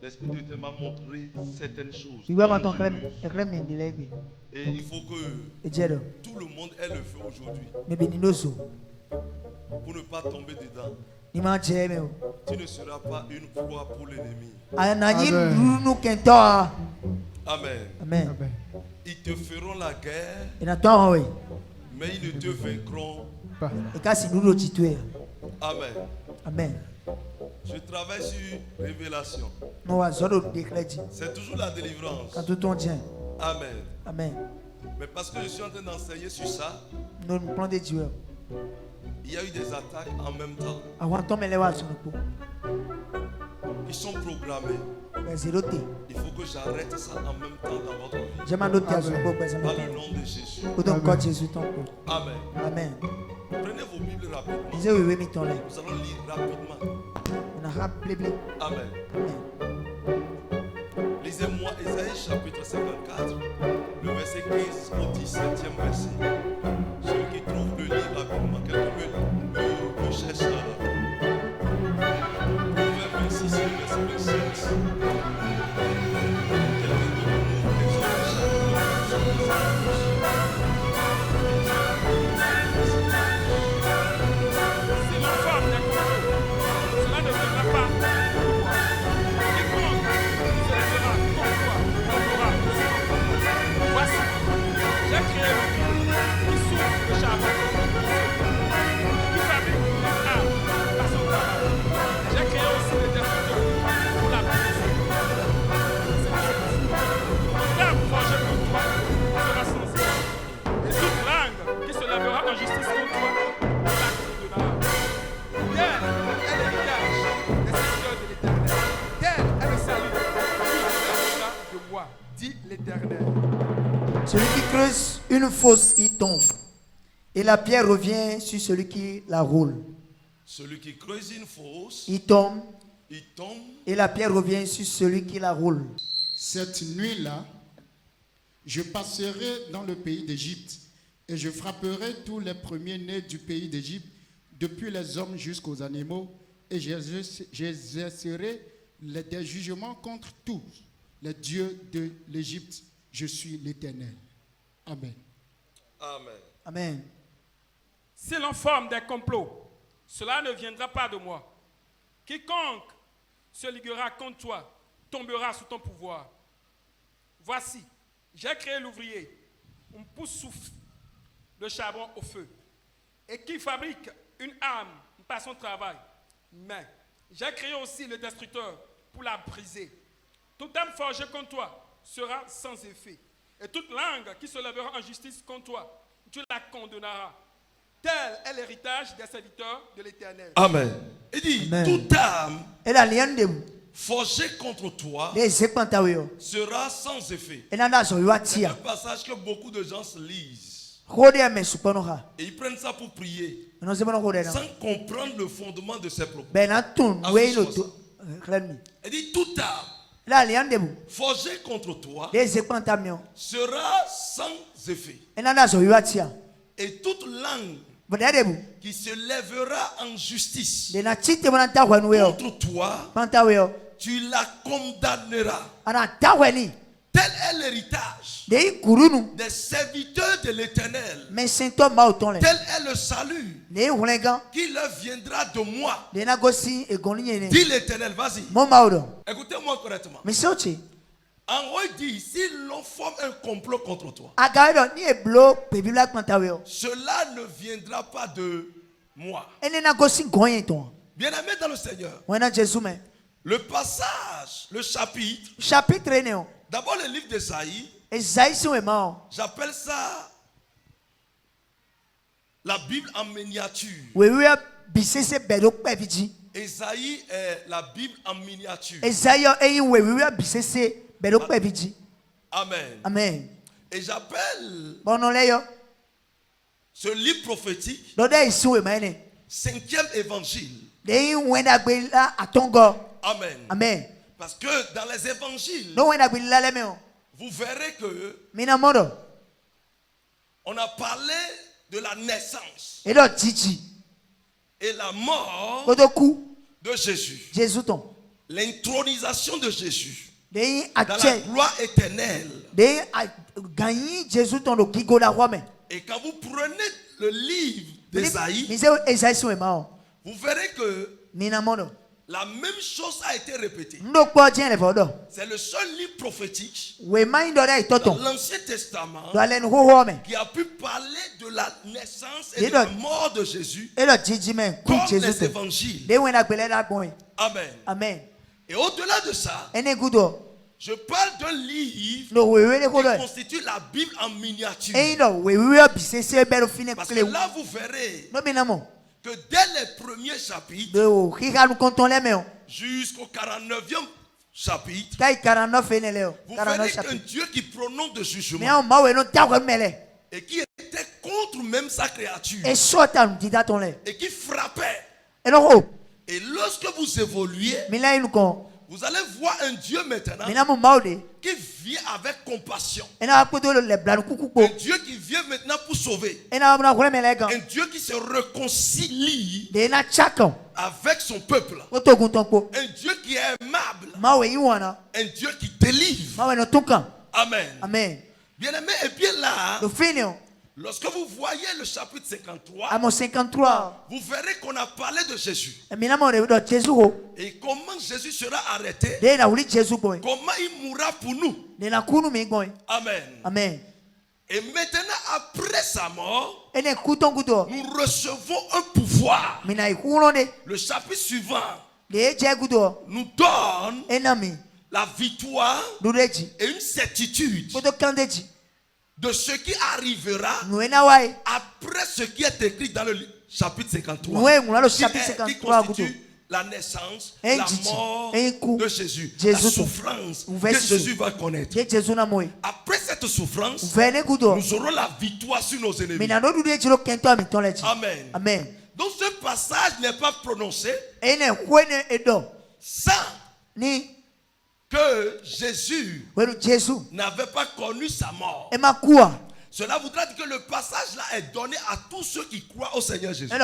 L'Esprit de Dieu m'a montré certaines choses. Et il faut que tout le monde ait le feu aujourd'hui. Pour ne pas tomber dedans. Tu ne seras pas une proie pour l'ennemi. Amen. Amen. Ils te feront la guerre, mais ils ne te vaincront pas. Amen. Amen. Je travaille sur révélation. C'est toujours la délivrance. Amen. Amen. Mais parce que je suis en train d'enseigner sur ça, il y a eu des attaques en même temps qui sont programmées. Il faut que j'arrête ça en même temps dans votre vie. Dans le nom de Jésus. Amen. Amen. Prenez vos Bibles rapidement. Nous allons lire rapidement. Amen. Lisez-moi Ésaïe chapitre 54, le verset 15 au 17e verset. Celui qui trouve le livre rapidement, quelqu'un me cherche. Proverbe 26, verset 26. Celui qui creuse une fosse, il tombe. Et la pierre revient sur celui qui la roule. Celui qui creuse une fosse, il tombe. tombe. Et la pierre revient sur celui qui la roule. Cette nuit-là, je passerai dans le pays d'Égypte et je frapperai tous les premiers-nés du pays d'Égypte, depuis les hommes jusqu'aux animaux, et j'exercerai des jugements contre tous les dieux de l'Égypte. Je suis l'Éternel. Amen. Amen. Amen. Si l'on forme des complots, cela ne viendra pas de moi. Quiconque se liguera contre toi tombera sous ton pouvoir. Voici, j'ai créé l'ouvrier, on pousse le charbon au feu, et qui fabrique une arme par son travail. Mais j'ai créé aussi le destructeur pour la briser. Toute arme forgée contre toi sera sans effet. Et toute langue qui se lèvera en justice contre toi, tu la condamneras. Tel est l'héritage des serviteurs de l'Éternel. Amen. Il dit, toute âme forgée contre toi sera sans effet. C'est un passage que beaucoup de gens se lisent. Et ils prennent ça pour prier, sans comprendre le fondement de ces propos. Il dit, toute âme forgé contre toi sera sans effet. Et toute langue qui se lèvera en justice contre toi, tu la condamneras. Tel est l'héritage des serviteurs de l'Éternel. Tel est le salut qui leur viendra de moi. Dis l'Éternel, vas-y. Écoutez-moi correctement. En haut, il dit, si l'on forme un complot contre toi, cela ne viendra pas de moi. Bien-aimé dans le Seigneur, le passage, le chapitre, d'abord le livre d'Ésaïe, j'appelle ça la Bible en miniature. Ésaïe est la Bible en miniature. Amen. Amen. Et j'appelle ce livre prophétique 5e évangile. Amen. Amen. Parce que dans les évangiles, vous verrez que on a parlé de la naissance. et la mort de Jésus. L'intronisation de Jésus dans la gloire éternelle. Et quand vous prenez le livre d'Ésaïe, vous verrez que la même chose a été répétée. C'est le seul livre prophétique dans l'Ancien Testament qui a pu parler de la naissance et de la mort de Jésus comme les évangiles. Amen. Amen. Et au-delà de ça, je parle d'un livre qui constitue la Bible en miniature. Parce que là, vous verrez que dès les premiers chapitres jusqu'au 49e chapitre, vous verrez qu'un Dieu qui prononce de jugement et qui était contre même sa créature et qui frappait. Et lorsque vous évoluez, vous allez voir un Dieu maintenant qui vient avec compassion. Un Dieu qui vient maintenant pour sauver. Un Dieu qui se réconcilie avec son peuple. Un Dieu qui est aimable. Un Dieu qui délivre. Amen. Amen. Bien aimé, et bien là, lorsque vous voyez le chapitre 53, vous verrez qu'on a parlé de Jésus. Et comment Jésus sera arrêté. Comment il mourra pour nous. Amen. Amen. Et maintenant, après sa mort, nous recevons un pouvoir. Le chapitre suivant nous donne la victoire et une certitude de ce qui arrivera après ce qui est écrit dans le chapitre 53, qui constitue la naissance, la mort de Jésus, la souffrance que Jésus va connaître. Après cette souffrance, nous aurons la victoire sur nos ennemis. Amen. Amen. Donc ce passage n'est pas prononcé sans que Jésus n'avait pas connu sa mort. Cela voudra dire que le passage là est donné à tous ceux qui croient au Seigneur Jésus. Et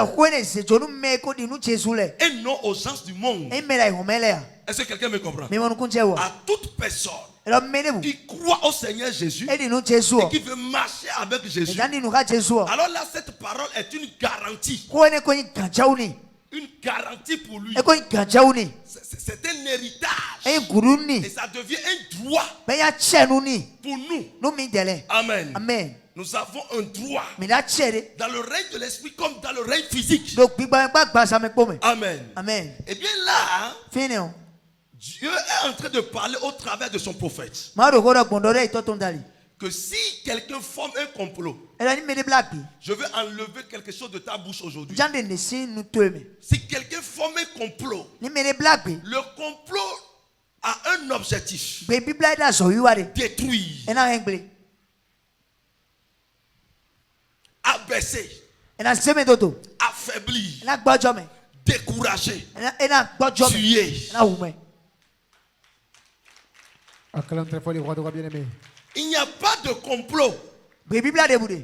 non aux gens du monde. Est-ce que quelqu'un me comprend? À toute personne qui croit au Seigneur Jésus et qui veut marcher avec Jésus. Alors là, cette parole est une garantie. Une garantie pour lui. C'est un héritage. Et ça devient un droit pour nous. Amen. Amen. Nous avons un droit dans le règne de l'esprit comme dans le règne physique. Amen. Amen. Et bien là, Dieu est en train de parler au travers de son prophète que si quelqu'un forme un complot, je vais enlever quelque chose de ta bouche aujourd'hui. Si quelqu'un forme un complot, le complot a un objectif: détruire, abaisser, affaiblir, décourager, tuer. Acclame très fort les rois de rois bien-aimés. Il n'y a pas de complot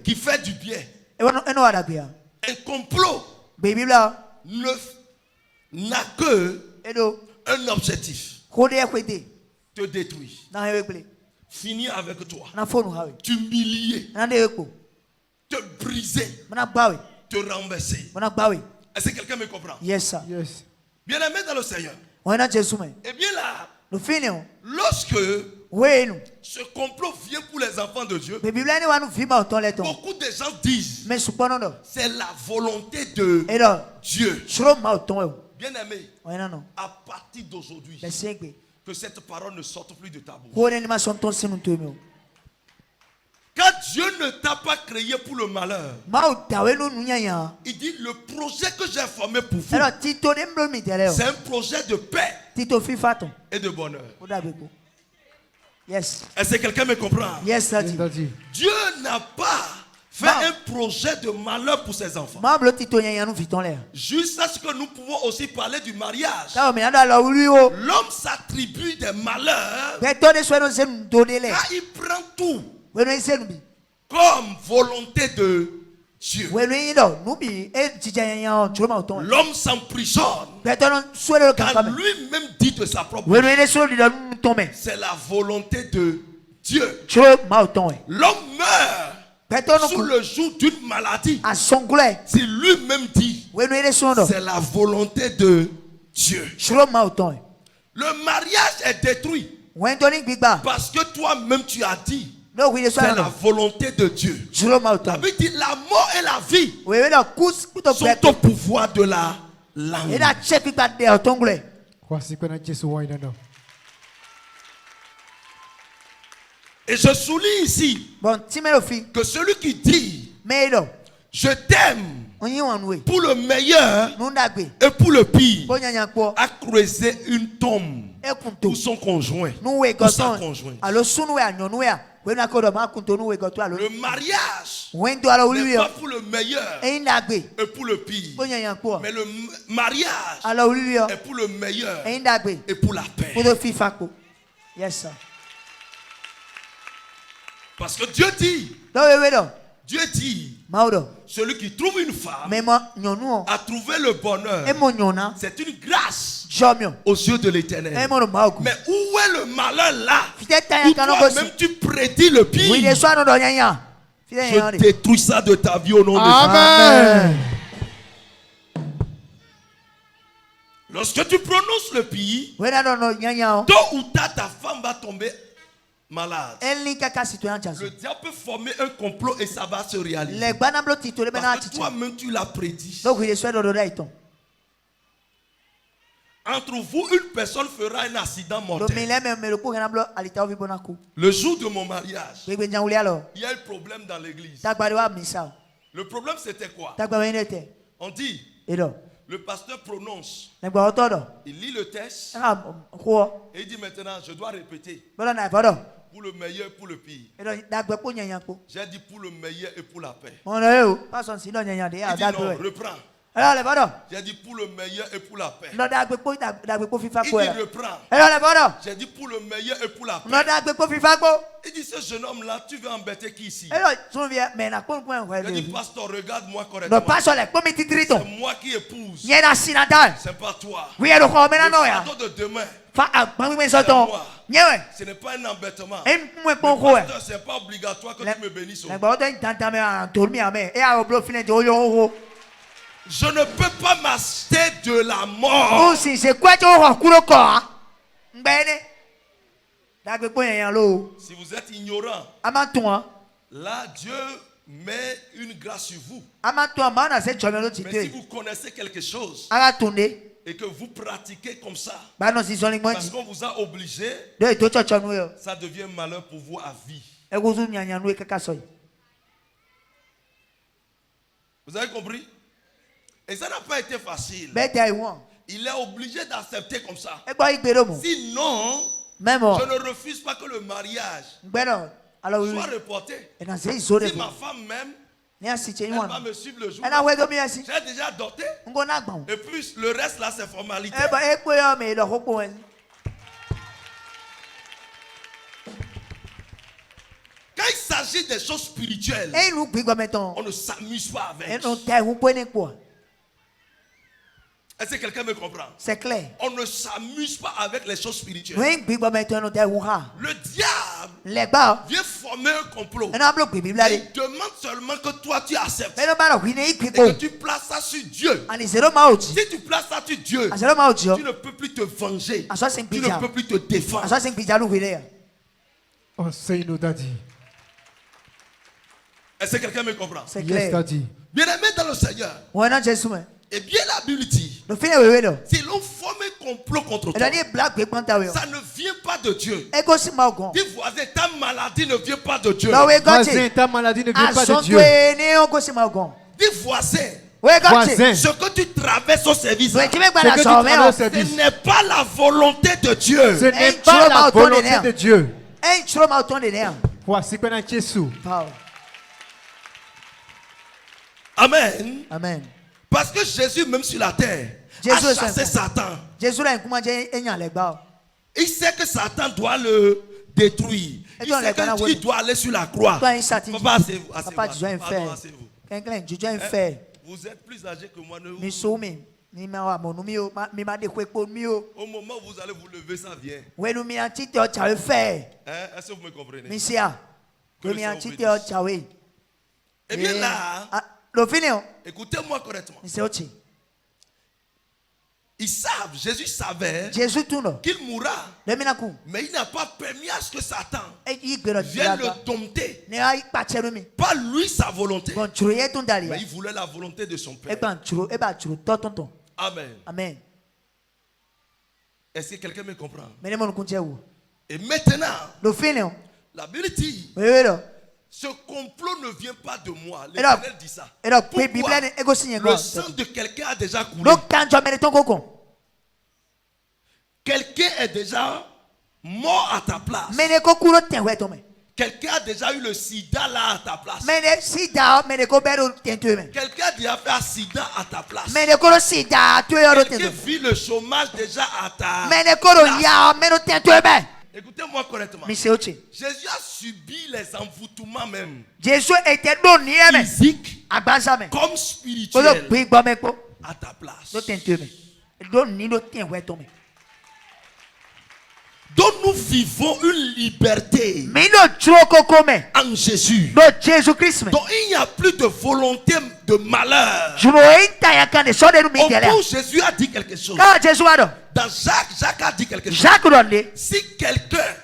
qui fait du bien. Un complot n'a que un objectif: te détruire, finir avec toi, t'humilier, te briser, te renverser. Est-ce que quelqu'un me comprend? Yes, sir. Yes. Bien aimé dans le Seigneur. Et bien là, lorsque ce complot vient pour les enfants de Dieu, beaucoup de gens disent c'est la volonté de Dieu. Bien aimé, à partir d'aujourd'hui, que cette parole ne sorte plus de ta bouche. Quand Dieu ne t'a pas créé pour le malheur, il dit le projet que j'ai formé pour vous, c'est un projet de paix et de bonheur. Yes. Est-ce que quelqu'un me comprend? Yes, Daddy. Dieu n'a pas fait un projet de malheur pour ses enfants. Jusqu'à ce que nous pouvons aussi parler du mariage. L'homme s'attribue des malheurs quand il prend tout comme volonté de Dieu. L'homme s'emprisonne quand lui-même dit de sa propre vie. C'est la volonté de Dieu. L'homme meurt sous le joug d'une maladie. Si lui-même dit, c'est la volonté de Dieu. Le mariage est détruit parce que toi-même tu as dit, c'est la volonté de Dieu. La Bible dit, la mort et la vie sont au pouvoir de la langue. Et je souligne ici que celui qui dit, je t'aime pour le meilleur et pour le pire, a creusé une tombe pour son conjoint, pour sa conjointe. Le mariage n'est pas pour le meilleur et pour le pire, mais le mariage est pour le meilleur et pour la paix. Yes, sir. Parce que Dieu dit, celui qui trouve une femme a trouvé le bonheur. C'est une grâce aux yeux de l'Éternel. Mais où est le malheur là où toi-même tu prédis le pire? Je détruis ça de ta vie au nom de Jésus. Amen. Lorsque tu prononces le pire, tôt ou tard ta femme va tomber malade. Le diable peut former un complot et ça va se réaliser. Parce que toi-même tu l'as prédit. Entre vous, une personne fera un accident mortel. Le jour de mon mariage, il y a un problème dans l'église. Le problème c'était quoi? On dit, le pasteur prononce, il lit le texte et il dit maintenant je dois répéter. Pour le meilleur et pour le pire. J'ai dit pour le meilleur et pour la paix. Il dit non, reprends. J'ai dit pour le meilleur et pour la paix. Il dit reprends. J'ai dit pour le meilleur et pour la paix. Il dit ce jeune homme là, tu veux embêter qui ici? J'ai dit pasteur, regarde-moi correctement. C'est moi qui épouse. C'est pas toi. Le fardeau de demain. C'est moi. Ce n'est pas un embêtement. Pasteur, c'est pas obligatoire que tu me bénisses. Je ne peux pas m'acheter de la mort. Si vous êtes ignorant, là Dieu met une grâce sur vous. Mais si vous connaissez quelque chose et que vous pratiquez comme ça, parce qu'on vous a obligé, ça devient malheur pour vous à vie. Vous avez compris? Et ça n'a pas été facile. Il est obligé d'accepter comme ça. Sinon, je ne refuse pas que le mariage soit reporté. Si ma femme m'aime, elle va me suivre le jour. J'ai déjà adopté. Et puis le reste là, c'est formalité. Quand il s'agit des choses spirituelles, on ne s'amuse pas avec. Est-ce que quelqu'un me comprend? C'est clair. On ne s'amuse pas avec les choses spirituelles. Le diable vient former un complot. Il demande seulement que toi tu acceptes. Et que tu places ça sur Dieu. Si tu places ça sur Dieu, tu ne peux plus te venger. Tu ne peux plus te défendre. Oh, say no, daddy. Est-ce que quelqu'un me comprend? C'est clair. Yes, daddy. Bien-aimé dans le Seigneur. Et bien la Bible dit, si l'on forme un complot contre toi, ça ne vient pas de Dieu. Dis voisin, ta maladie ne vient pas de Dieu. Voisin, ta maladie ne vient pas de Dieu. Dis voisin, Voisin, ce que tu traverses au service, ce n'est pas la volonté de Dieu. ce n'est pas la volonté de Dieu. Voici qu'on a Jésus. Amen. Amen. Parce que Jésus, même sur la terre, a chassé Satan. Il sait que Satan doit le détruire. Il sait qu'il doit aller sur la croix. Papa, asseyez-vous. Vous êtes plus âgé que moi. Au moment où vous allez vous lever, ça vient. Est-ce que vous me comprenez? Eh bien là, écoutez-moi correctement. Ils savent, Jésus savait qu'il mourra. Mais il n'a pas permis à ce que Satan vienne le dompter. Pas lui sa volonté. Mais il voulait la volonté de son Père. Amen. Amen. Est-ce que quelqu'un me comprend? Et maintenant, la Bible dit, ce complot ne vient pas de moi. L'Éternel dit ça. Pourquoi? Le sang de quelqu'un a déjà coulé. Quelqu'un est déjà mort à ta place. Quelqu'un a déjà eu le sida là à ta place. Quelqu'un a déjà fait accident à ta place. Quelqu'un vit le chômage déjà à ta place. Écoutez-moi correctement. Jésus a subi les envoûtements même. Physiques comme spirituels à ta place. Donc nous vivons une liberté en Jésus. Donc il n'y a plus de volonté de malheur. Au point où Jésus a dit quelque chose. Dans Jacques a dit quelque chose. Si quelqu'un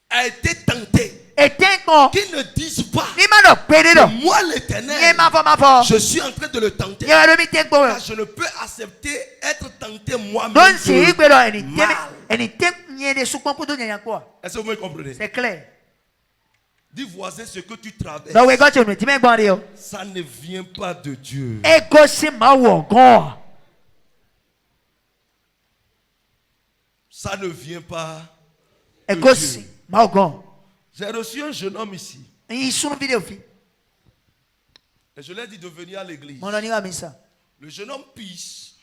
a été tenté, qu'il ne dise pas que moi l'Éternel, je suis en train de le tenter, car je ne peux accepter être tenté moi-même. Est-ce que vous me comprenez? C'est clair. Dis voisin, ce que tu traverses, ça ne vient pas de Dieu. Ça ne vient pas de Dieu. J'ai reçu un jeune homme ici. Et je lui ai dit de venir à l'église. Le jeune homme pisse.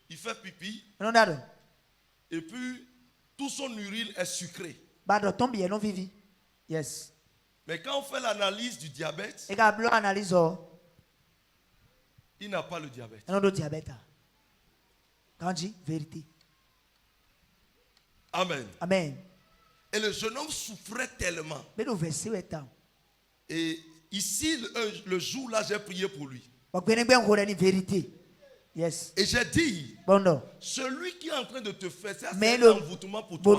Il fait pipi. Et puis, tout son urine est sucré. Yes. Mais quand on fait l'analyse du diabète, il n'a pas le diabète. Vérité. Amen. Amen. Et le jeune homme souffrait tellement. Et ici, le jour-là, j'ai prié pour lui. Yes. Et j'ai dit, celui qui est en train de te faire ça, c'est un envoûtement pour toi.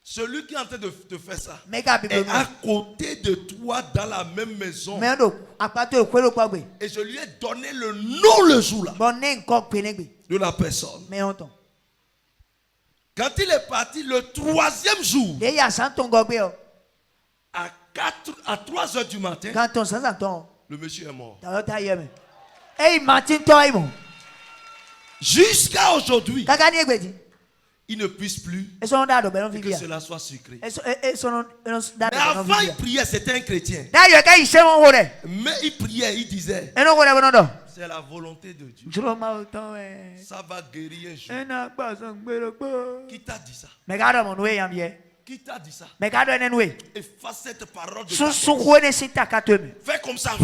Celui qui est en train de te faire ça est à côté de toi dans la même maison. Et je lui ai donné le nom le jour-là de la personne. Quand il est parti le 3e jour, à 3 heures du matin, le monsieur est mort. Jusqu'à aujourd'hui, il ne puisse plus que cela soit sucré. Mais avant, il priait, c'était un chrétien. Mais il priait, il disait, c'est la volonté de Dieu. Ça va guérir un jour. Qui t'a dit ça? Qui t'a dit ça? Efface cette parole de ta bouche. Fais comme ça.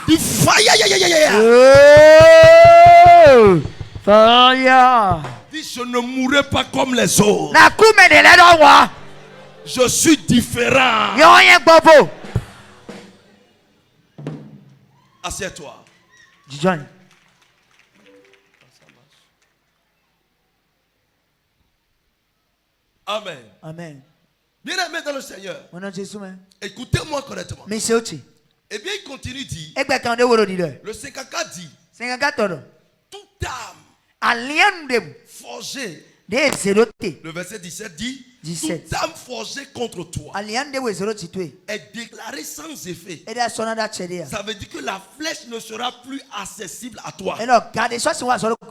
Dis dis, je ne mourrai pas comme les autres. Je suis différent. Assieds-toi. Amen. Amen. Bien-aimé dans le Seigneur, écoutez-moi correctement. Eh bien, il continue dit, le 54 dit, toute âme forgée, le verset 17 dit, toute âme forgée contre toi est déclarée sans effet. Ça veut dire que la flèche ne sera plus accessible à toi.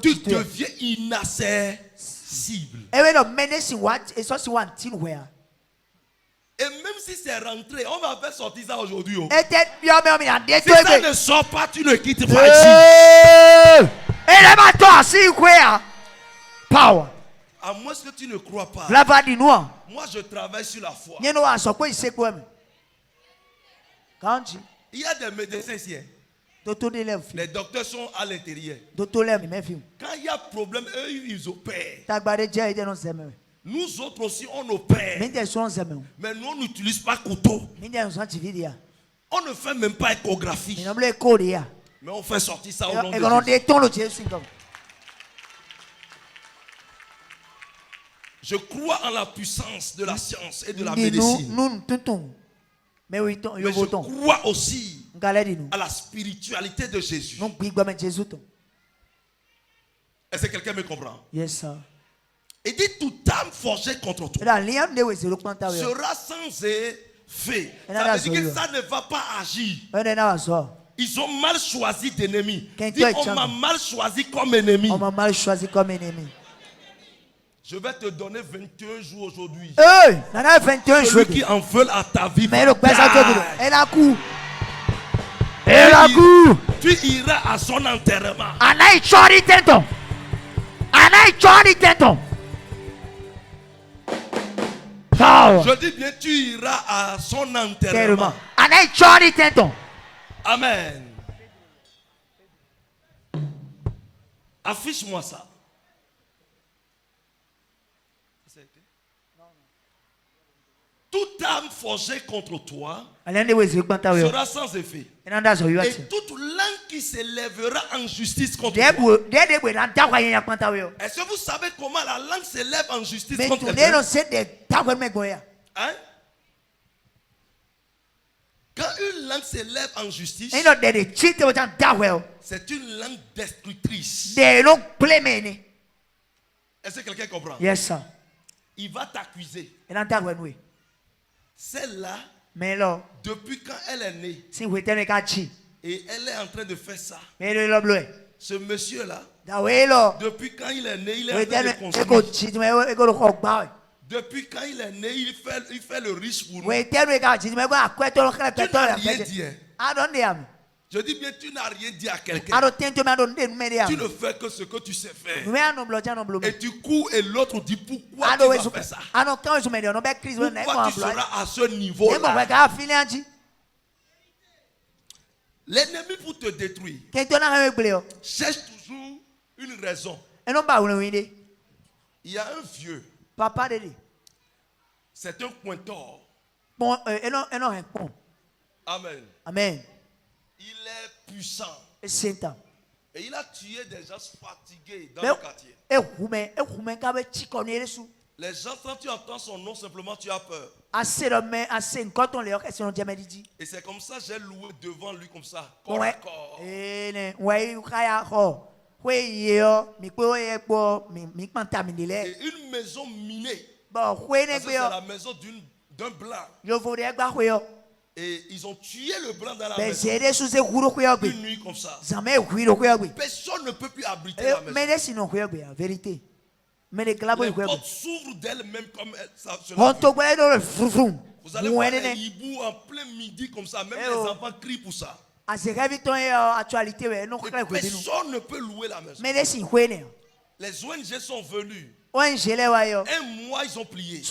Tu deviens inaccessible. Et même si c'est rentré, on va faire sortir ça aujourd'hui. Oh. Si ça ne sort pas, tu ne quittes pas ici. Power. À moins que tu ne crois pas. Moi, je travaille sur la foi. Il y a des médecins ici. Les docteurs sont à l'intérieur. Quand il y a problème, eux, ils opèrent. Nous autres aussi, on opère. Mais nous, on n'utilise pas couteau. On ne fait même pas échographie. Mais on fait sortir ça au nom de Jésus. Je crois en la puissance de la science et de la médecine. Mais je crois aussi à la spiritualité de Jésus. Est-ce que quelqu'un me comprend? Yes, sir. Il dit toute âme forgée contre toi sera sans effet. Ça veut dire que ça ne va pas agir. Ils ont mal choisi d'ennemi. On m'a mal choisi comme ennemi. Je vais te donner 21 jours aujourd'hui. Celui qui en veut à ta vie. Tu iras à son enterrement. Je dis bien, tu iras à son enterrement. Amen. Affiche-moi ça. Toute âme forgée contre toi sera sans effet. Et toute langue qui s'élèvera en justice contre toi. Est-ce que vous savez comment la langue s'élève en justice contre toi? Hein? Quand une langue s'élève en justice, c'est une langue destructrice. Est-ce que quelqu'un comprend? Yes, sir. Il va t'accuser. Celle-là, depuis quand elle est née, et elle est en train de faire ça. Ce monsieur-là, depuis quand il est né, il est en train de construire. Depuis quand il est né, il fait le riche pour nous. Tu n'as rien dit. Je dis bien, tu n'as rien dit à quelqu'un. Tu ne fais que ce que tu sais faire. Et tu cours et l'autre dit pourquoi tu vas faire ça. Pourquoi tu seras à ce niveau-là. L'ennemi pour te détruire cherche toujours une raison. Il y a un vieux. C'est un pointeur. Amen. Amen. Il est puissant. Et il a tué des gens fatigués dans le quartier. Les gens, quand tu entends son nom, simplement tu as peur. Et c'est comme ça j'ai loué devant lui comme ça. Corps à corps. Et une maison minée. C'est la maison d'un blanc. Et ils ont tué le blanc dans la maison. Une nuit comme ça. Personne ne peut plus abriter la maison. Les portes s'ouvrent d'elles-mêmes comme ça. Vous allez voir les hiboux en plein midi comme ça. Même les enfants crient pour ça. Personne ne peut louer la maison. Les ONG sont venus. Un mois ils ont plié.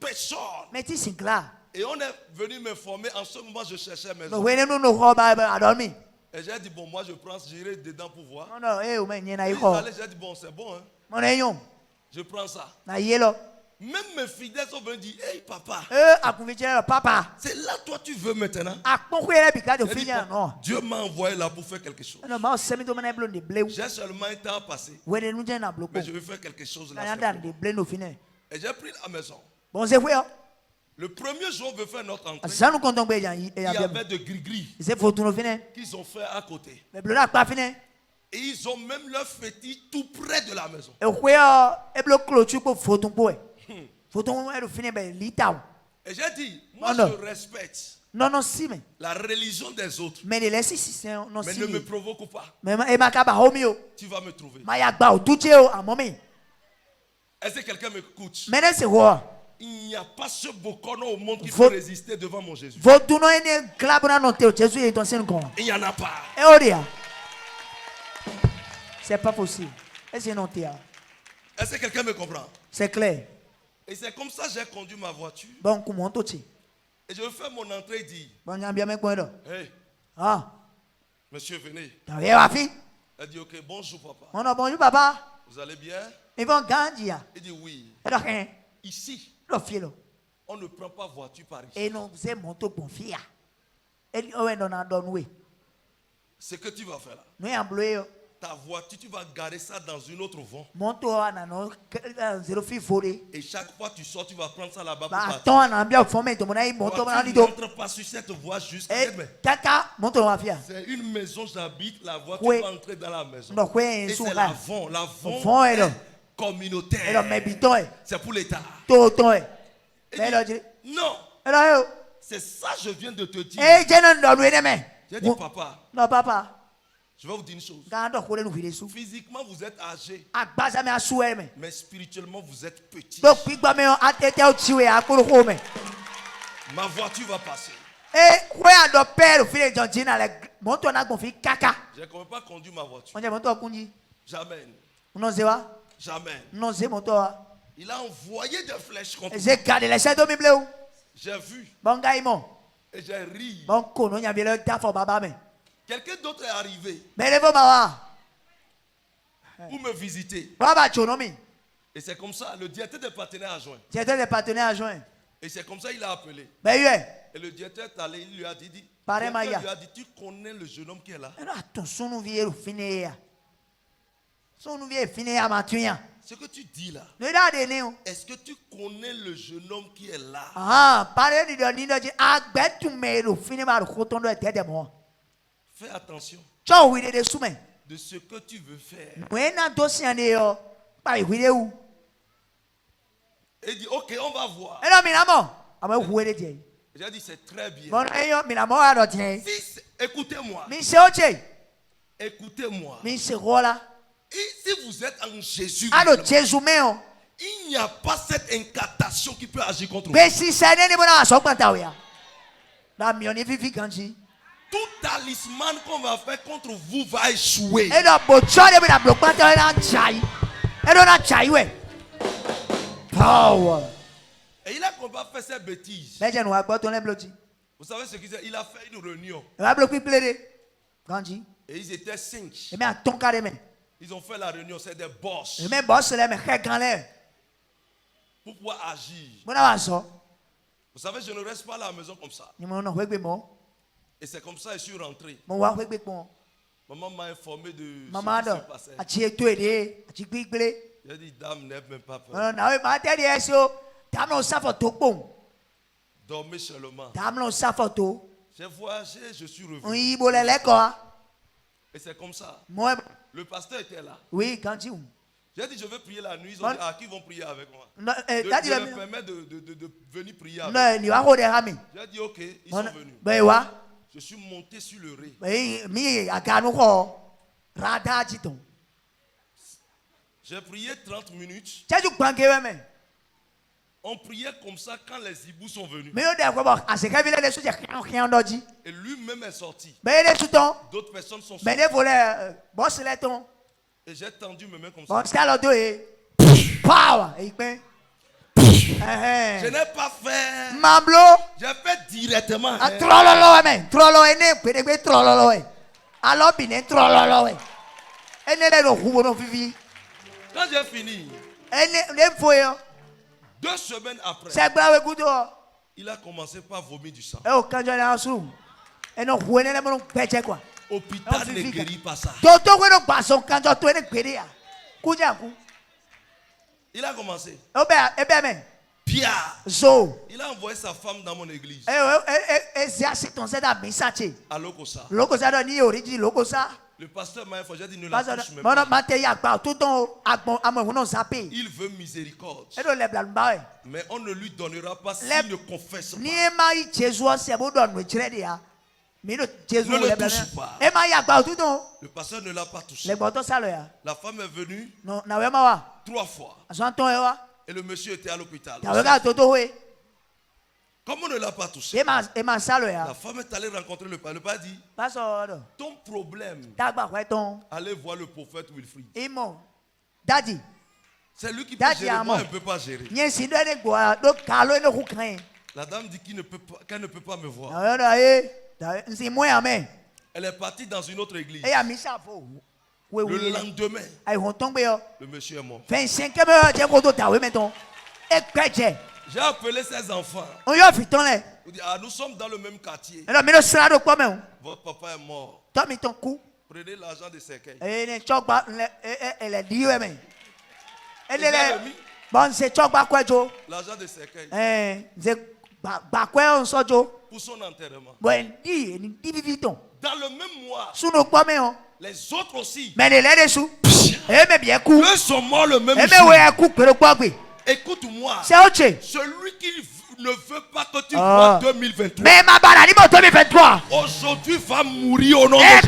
Personne. Et on est venu m'informer. En ce moment, je cherchais mes maison. Et j'ai dit, bon, moi je prends, j'irai dedans pour voir. J'ai dit, bon, c'est bon. Hein? Je prends ça. Même mes fidèles sont venus dire, hey papa. C'est là toi tu veux maintenant. Dit, Dieu m'a envoyé là pour faire quelque chose. J'ai seulement un temps passé. Mais je veux faire quelque chose là. Et j'ai pris la maison. Le premier jour, on veut faire notre entrée. Il y avait de gris-gris qu'ils ont fait à côté. Et ils ont même leur fétiche tout près de la maison. Et j'ai dit, moi je respecte la religion des autres. Mais ne me provoque pas. Tu vas me trouver. Est-ce que quelqu'un m'écoute? Il n'y a pas ce bocono au monde qui peut résister devant mon Jésus. Il n'y en a pas. C'est pas possible. Est-ce que quelqu'un me comprend? C'est clair. Et c'est comme ça que j'ai conduit ma voiture. Bon, comment tu? Et je fais mon entrée et dis, hey, monsieur, venez. Elle dit, ok, bonjour papa. Bonjour papa. Vous allez bien? Il dit oui. Ici, on ne prend pas voiture par ici. Ce que tu vas faire là, ta voiture, tu vas garer ça dans une autre voie. Et chaque fois que tu sors, tu vas prendre ça là-bas pour partir. Tu n'entres pas sur cette voie jusqu'à demain. C'est une maison, j'habite, la voiture va entrer dans la maison. Et c'est l'avant communautaire. C'est pour l'État. Non. C'est ça que je viens de te dire. J'ai dit, papa. Non, papa. Je vais vous dire une chose. Physiquement, vous êtes âgé. Mais spirituellement, vous êtes petit. Ma voiture va passer. Je ne peux pas conduire ma voiture. Jamais. Jamais. Il a envoyé des flèches contre moi. J'ai vu. Et j'ai ri. Quelqu'un d'autre est arrivé pour me visiter. Et c'est comme ça, le directeur des partenaires adjoint. Et c'est comme ça qu'il a appelé. Et le directeur est allé, il lui a dit, tu connais le jeune homme qui est là? Ce que tu dis là, est-ce que tu connais le jeune homme qui est là? Fais attention de ce que tu veux faire. Et il dit, ok, on va voir. J'ai dit, c'est très bien. Fils, écoutez-moi. Écoutez-moi. Et si vous êtes en Jésus, il n'y a pas cette incantation qui peut agir contre vous. Tout talisman qu'on va faire contre vous va échouer. Power. Et il a pas fait ces bêtises. Vous savez ce qu'il a fait? Il a fait une réunion. Et ils étaient 5. Ils ont fait la réunion, c'est des boss. Pour pouvoir agir. Vous savez, je ne reste pas à la maison comme ça. Et c'est comme ça que je suis rentré. Maman m'a informé de ce qui se passait. J'ai dit, dame, n'aie même pas peur. Dormez seulement. J'ai voyagé, je suis revenu. Et c'est comme ça. Le pasteur était là. Oui, quand tu. J'ai dit, je vais prier la nuit. Ils ont dit, qui vont prier avec moi? Je leur permets de venir prier avec moi. J'ai dit, ok, ils sont venus. Je suis monté sur le ré. J'ai prié 30 minutes. On priait comme ça quand les hiboux sont venus. Et lui-même est sorti. D'autres personnes sont sorties. Et j'ai tendu mes mains comme ça. Je n'ai pas fait. J'ai fait directement. Quand j'ai fini, 2 semaines après, il a commencé par vomir du sang. Hôpital ne guérit pas ça. Il a commencé. Pierre, il a envoyé sa femme dans mon église. À Lokosa. Le pasteur m'a informé, j'ai dit ne la touche même pas. Il veut miséricorde. Mais on ne lui donnera pas s'il ne confesse pas. Ne le touche pas. Le pasteur ne l'a pas touché. La femme est venue 3 fois. Et le monsieur était à l'hôpital. Comme on ne l'a pas touché, la femme est allée rencontrer le père. Le père dit, ton problème, allez voir le prophète Wilfrid. Daddy. C'est lui qui peut gérer, moi je ne peux pas gérer. La dame dit qu'elle ne peut pas me voir. Elle est partie dans une autre église. Le lendemain, le monsieur est mort. J'ai appelé ses enfants. Il dit, nous sommes dans le même quartier. Votre papa est mort. Prenez l'argent de cercueil. L'argent de cercueil. Pour son enterrement. Dans le même mois, les autres aussi. Eux sont morts le même jour. Écoute-moi. Celui qui ne veut pas que tu vois 2023. Aujourd'hui va mourir au nom de Jésus.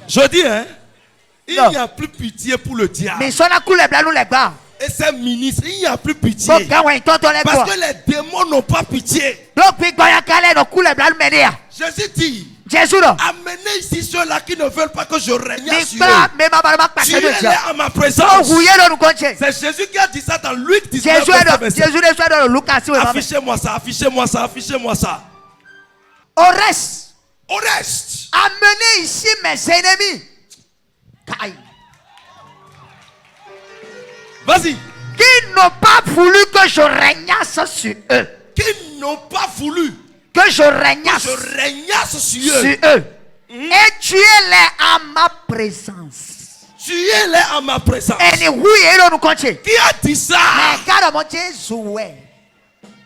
Je dis, hein, il n'y a plus pitié pour le diable. Et ses ministres, il n'y a plus pitié. Parce que les démons n'ont pas pitié. Jésus dit, amenez ici ceux-là qui ne veulent pas que je règne sur eux. Tuez-les à ma présence. C'est Jésus qui a dit ça dans Luc 19. Affichez-moi ça, affichez-moi ça, affichez-moi ça. Au reste, amenez ici mes ennemis. Vas-y. Qui n'ont pas voulu que je régnasse sur eux. Qui n'ont pas voulu que je régnasse sur eux. Et tuez-les à ma présence. Tuez-les à ma présence. Qui a dit ça?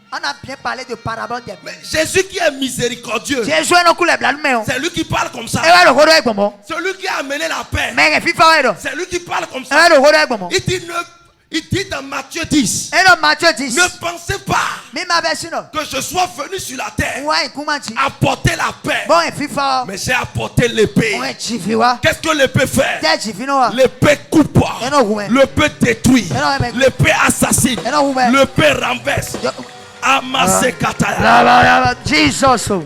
On a bien parlé de parabole des mais Jésus qui est miséricordieux. C'est lui qui parle comme ça. C'est lui qui a amené la paix. C'est lui qui parle comme ça. Il dit dans Matthieu 10. Ne pensez pas que je sois venu sur la terre apporter la paix. Mais j'ai apporté l'épée. Qu'est-ce que l'épée fait? L'épée coupe, l'épée détruit, l'épée assassine, l'épée renverse. Amasse kataya. Jesus.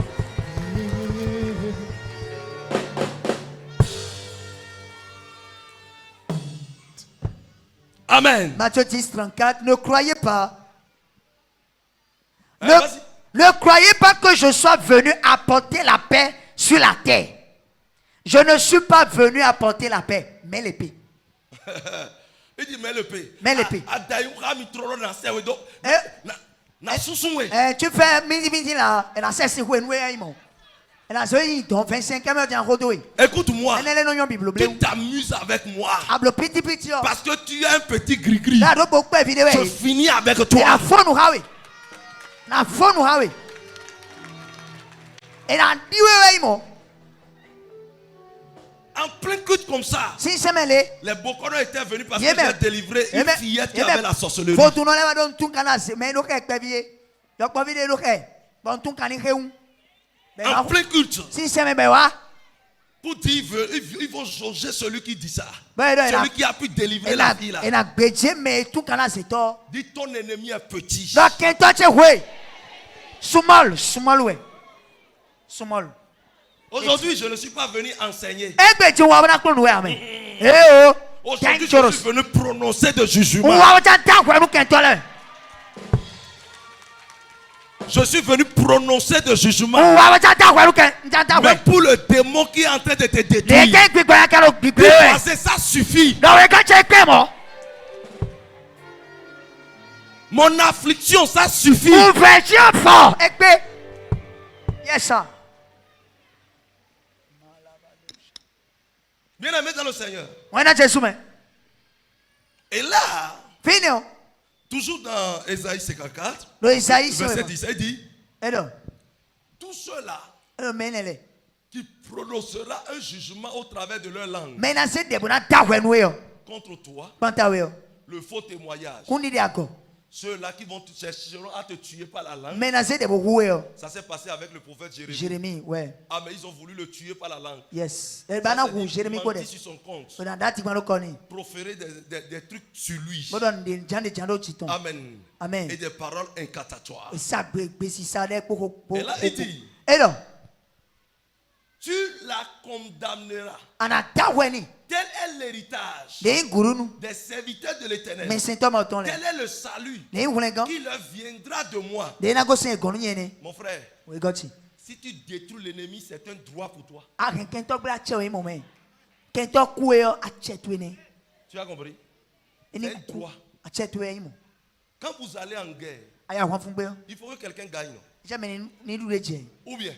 Amen. Matthieu 10, 34. Ne croyez pas. Ne croyez pas que je sois venu apporter la paix sur la terre. Je ne suis pas venu apporter la paix, mais l'épée. Il dit, mais l'épée. Mais l'épée. Tu fais midi là. Écoute-moi. Tu t'amuses avec moi. Parce que tu es un petit gris-gris. Je finis avec toi. En plein culte comme ça, les Bokono étaient venus parce que j'ai délivré une fillette qui avait la sorcellerie. En plein culte. Pour dire, ils vont jauger celui qui dit ça. Celui qui a pu délivrer la fille là. Dis ton ennemi est petit. Aujourd'hui, je ne suis pas venu enseigner. Aujourd'hui, je suis venu prononcer de jugement. Je suis venu prononcer de jugement. Mais pour le démon qui est en train de te détruire, ça suffit. Mon affliction, ça suffit. Yes, sir. Bien aimé dans le Seigneur. Et là, toujours dans Ésaïe 54, verset 10, il dit, tous ceux-là qui prononcera un jugement au travers de leur langue contre toi, le faux témoignage, ceux-là qui chercheront à te tuer par la langue. Ça s'est passé avec le prophète Jérémie. Ah, mais ils ont voulu le tuer par la langue. Yes. Sur son compte. Proférer des trucs sur lui. Amen. Amen. Et des paroles incantatoires. Et là, il dit, tu la condamneras. Tel est l'héritage des serviteurs de l'Éternel. Tel est le salut qui leur viendra de moi. Mon frère, si tu détruis l'ennemi, c'est un droit pour toi. Tu as compris? C'est un droit. Quand vous allez en guerre, il faut que quelqu'un gagne. Ou bien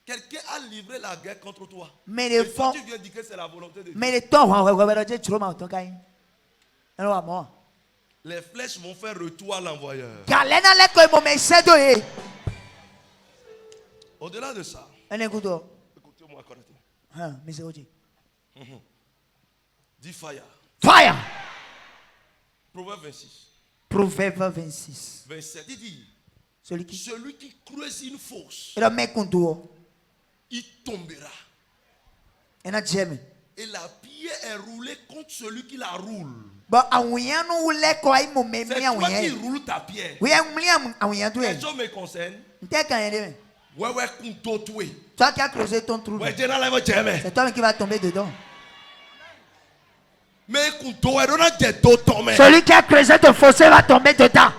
quelqu'un a livré la guerre contre toi. Et toi, tu viens dire que c'est la volonté de Dieu. Les flèches vont faire retour à l'envoyeur. Au-delà de ça, écoutez-moi correctement. Dis fire. Fire. Proverbe 26. Proverbe 26. 27. Il dit, celui qui creuse une fosse, il tombera. Et la pierre est roulée contre celui qui la roule. C'est toi qui roules ta pierre. Les gens me concernent. Toi qui as creusé ton trou, c'est toi qui va tomber dedans. Celui qui a creusé ton fossé va tomber dedans.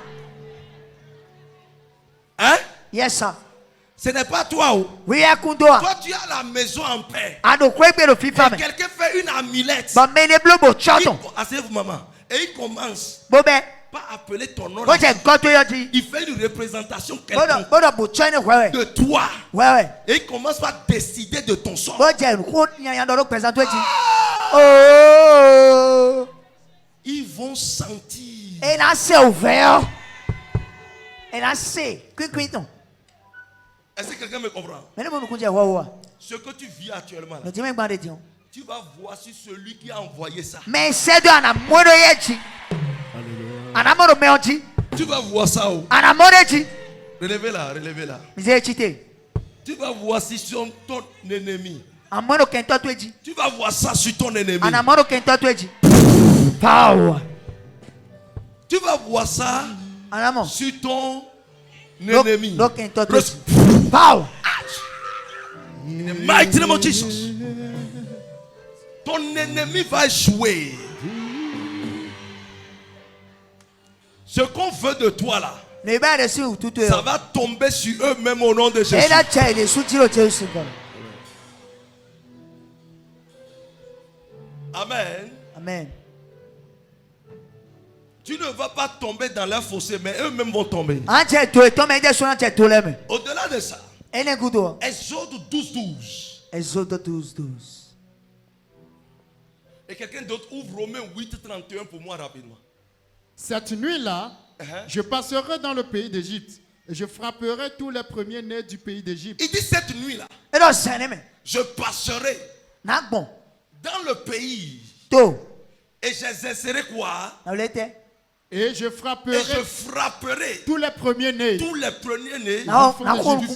Hein? Yes, sir. Ce n'est pas toi. Oui, toi, tu as la maison en paix. Et quelqu'un fait une amulette. Asseyez-vous, maman. Et il commence pas appeler ton nom. Il fait une représentation de toi. Et il commence par décider de ton sort. Ils vont sentir. Et là, c'est ouvert. Et là, c'est. Est-ce que quelqu'un me comprend? Ce que tu vis actuellement, là, tu vas voir si celui qui a envoyé ça. Tu vas voir ça où? Relevez-la, relevez-la. Tu vas voir si sur ton ennemi. Tu vas voir ça sur ton ennemi. Tu vas voir ça sur ton ennemi. Power. In the mighty name of Jesus. Ton ennemi va échouer. Ce qu'on veut de toi là, ça va tomber sur eux-mêmes au nom de Jésus. Amen. Amen. Tu ne vas pas tomber dans leur fossé, mais eux-mêmes vont tomber. Au-delà de ça, Exode 12:12. Exode 12:12. Et quelqu'un d'autre ouvre Romains 8:31 pour moi rapidement. Cette nuit-là, je passerai dans le pays d'Égypte et je frapperai tous les premiers-nés du pays d'Égypte. Il dit cette nuit-là, je passerai dans le pays et j'exercerai quoi? Et je frapperai tous les premiers-nés du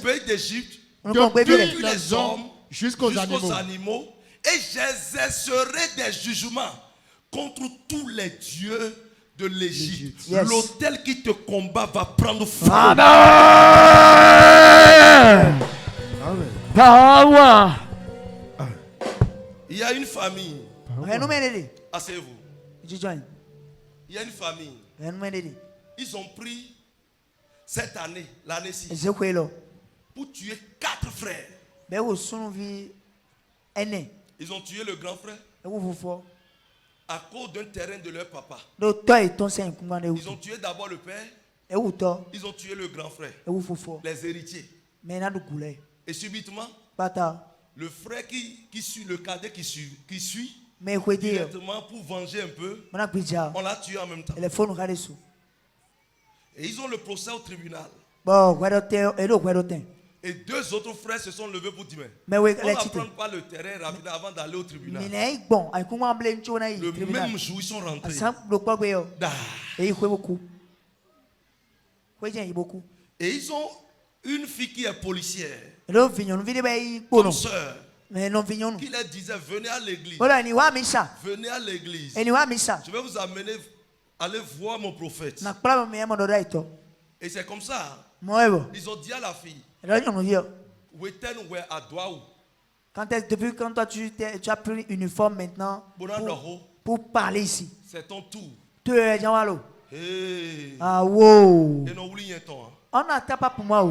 pays d'Égypte, depuis les hommes jusqu'aux animaux. Et j'exercerai des jugements contre tous les dieux de l'Égypte. Yes. L'autel qui te combat va prendre feu. Il y a une famille. Asseyez-vous. Il y a une famille. Ils ont pris cette année, l'année-ci, pour tuer 4 frères. Ils ont tué le grand frère à cause d'un terrain de leur papa. Ils ont tué d'abord le père. Ils ont tué le grand frère, les héritiers. Et subitement, le frère qui suit, le cadet qui suit directement pour venger un peu, on l'a tué en même temps. Et ils ont le procès au tribunal. Et 2 autres frères se sont levés pour dire, on va prendre pas le terrain rapidement avant d'aller au tribunal. Le même jour, ils sont rentrés. Et ils ont une fille qui est policière, comme sœur, qui leur disait, venez à l'église. Venez à l'église. Je vais vous amener, allez voir mon prophète. Et c'est comme ça. Ils ont dit à la fille, Depuis quand toi tu as pris une uniforme maintenant pour parler ici. C'est ton tour. Ah wow. On n'attend pas pour moi.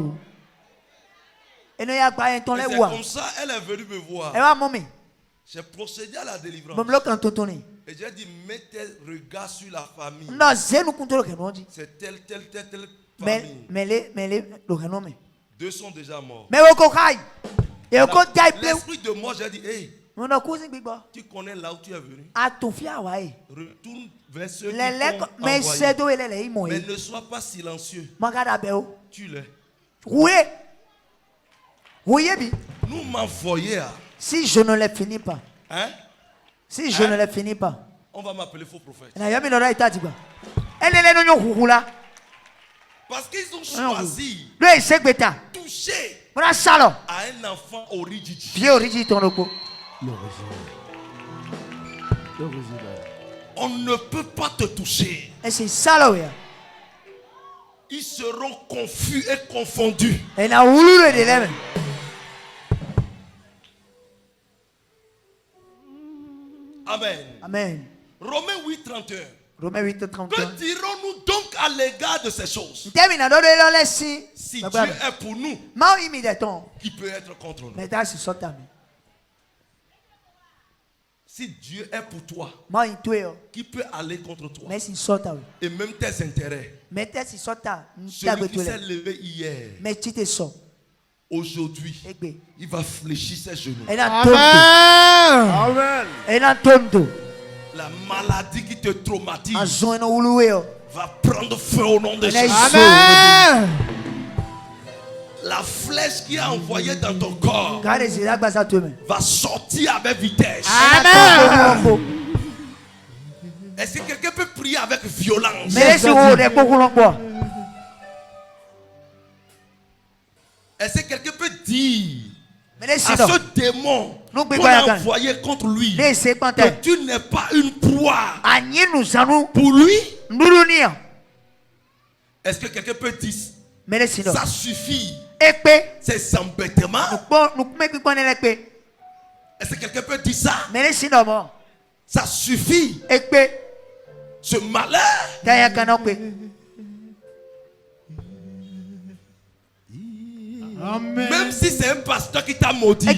Et c'est comme ça, elle est venue me voir. J'ai procédé à la délivrance. Et j'ai dit, mets tes regards sur la famille. C'est telle famille. Deux sont déjà morts. L'esprit de moi, j'ai dit, hey, tu connais là où tu es venu. Retourne vers ceux qui t'ont envoyé. Mais ne sois pas silencieux. Tue-les. Nous m'envoyer. Si je ne les finis pas. Hein? Si je ne les finis pas. On va m'appeler faux prophète. Parce qu'ils ont choisi toucher à un enfant original. On ne peut pas te toucher. Ils seront confus et confondus. Amen. Amen. Romains 8:31. Romains 8:31. Que dirons-nous donc à l'égard de ces choses? Si Dieu est pour nous, qui peut être contre nous? Si Dieu est pour toi, qui peut aller contre toi? Et même tes intérêts. Celui qui s'est levé hier, aujourd'hui, il va fléchir ses genoux. Amen. La maladie qui te traumatise va prendre feu au nom de Jésus. Amen. La flèche qui a envoyé dans ton corps va sortir avec vitesse. Amen. Est-ce que quelqu'un peut prier avec violence? Est-ce que quelqu'un peut dire à ce démon qu'on a envoyé contre lui que tu n'es pas une proie pour lui? Est-ce que quelqu'un peut dire ça suffit? Ces embêtements? Est-ce que quelqu'un peut dire ça? Ça suffit? Ce malheur? Même si c'est un pasteur qui t'a maudit.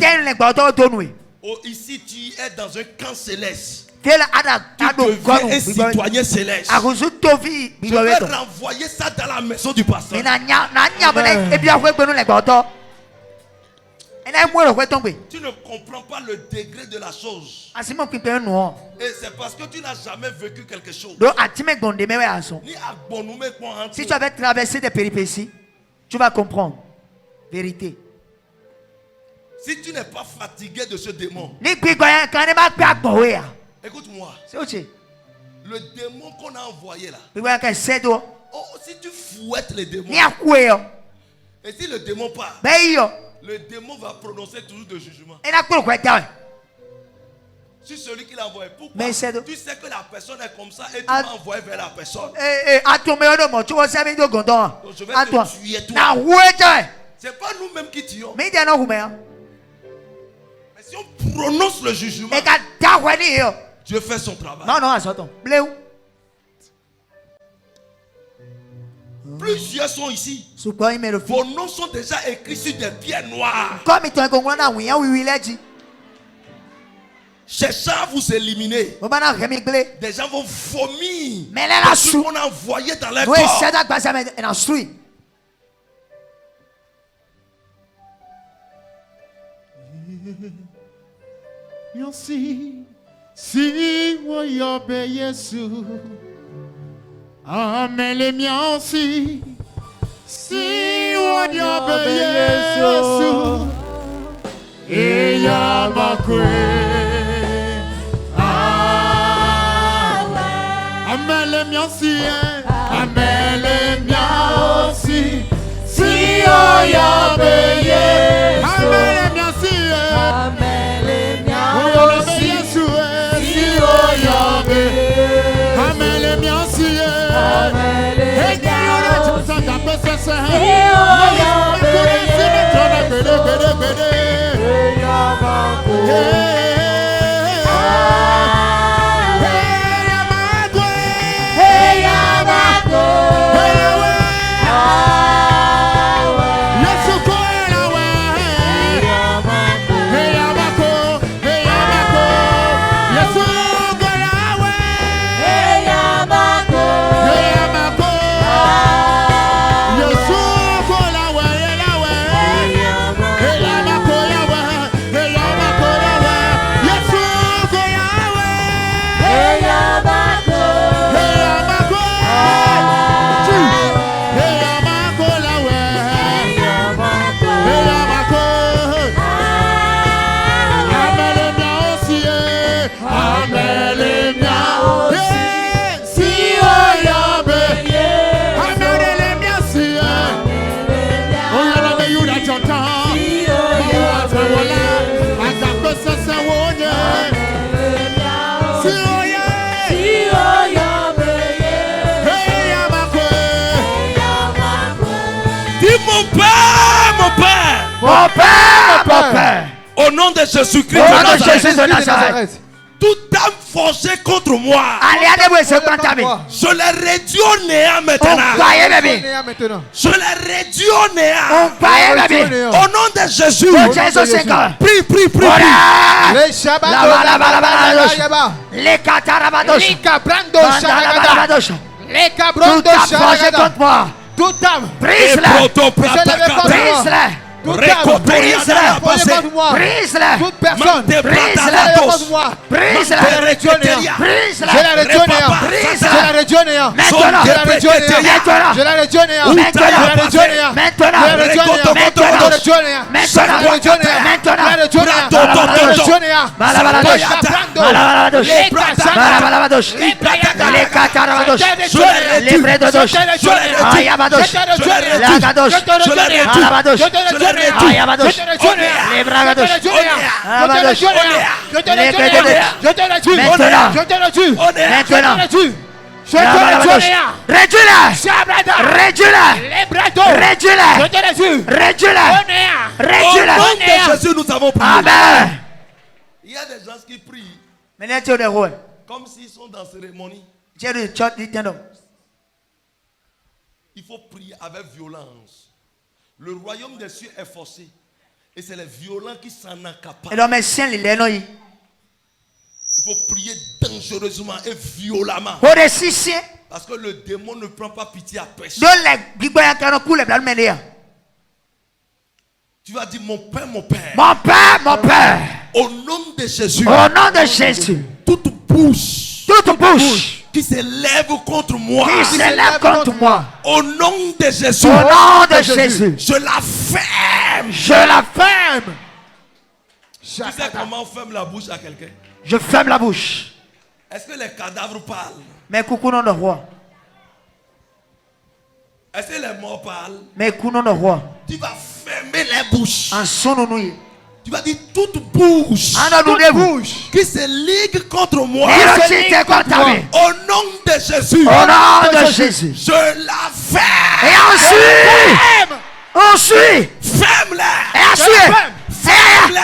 Oh, ici tu es dans un camp céleste. Tu deviens un citoyen céleste. Je vais renvoyer ça dans la maison du pasteur. Tu ne comprends pas le degré de la chose. Et c'est parce que tu n'as jamais vécu quelque chose. Si tu avais traversé des péripéties, tu vas comprendre. Vérité. Si tu n'es pas fatigué de ce démon, écoute-moi. Le démon qu'on a envoyé là, oh, si tu fouettes les démons, et si le démon part, le démon va prononcer toujours de jugement sur celui qui l'a envoyé. Pourquoi? Tu sais que la personne est comme ça et tu m'as envoyé vers la personne. Donc je vais te tuer toi. C'est pas nous-mêmes qui tuons. Mais si on prononce le jugement, Dieu fait son travail. Plusieurs sont ici. Vos noms sont déjà écrits sur des pierres noires. Cherchant à vous éliminer. Des gens vont vomir ce qu'on a envoyé dans leur corps. Si woyobe Yesu, amen le miansi. Si woyobe Yesu, eya makwe. Amen le miansi, amen le miansi. Si woyobe Yesu, amen le miansi, amen le miansi. Mon Père, mon Père. Au nom de Jésus-Christ de Nazareth. Toute âme forgée contre moi, je les réduis au néant maintenant. Je les réduis au néant. Au nom de Jésus. Prie, prie, prie. Les catarabados. Les cabros contre moi. Toute âme. Brise-les. Brise-les. Toute personne, Jésus, nous avons prié. Amen. Il y a des gens qui prient comme s'ils sont dans cérémonie. Il faut prier avec violence. Le royaume des cieux est forcé. Et c'est les violents qui s'en accaparent. Il faut prier dangereusement et violemment. Parce que le démon ne prend pas pitié à personne. Tu vas dire mon Père, mon Père. Mon Père, mon Père. Au nom de Jésus. Au nom de Jésus. Toute bouche qui s'élève contre moi. Au nom de Jésus. Au nom de Jésus. Je la ferme. Je la ferme. Tu sais comment on ferme la bouche à quelqu'un? Je ferme la bouche. Est-ce que les cadavres parlent? Mais coucou non de roi. Est-ce que les morts parlent? Mais coucou non de roi. Tu vas fermer les bouches. En son nouille. Tu vas dire toute bouche qui se ligue contre moi. Au nom de Jésus. Au nom de Jésus. Je la ferme. Et ensuite. Ferme-la. Et ensuite. Ferme-la.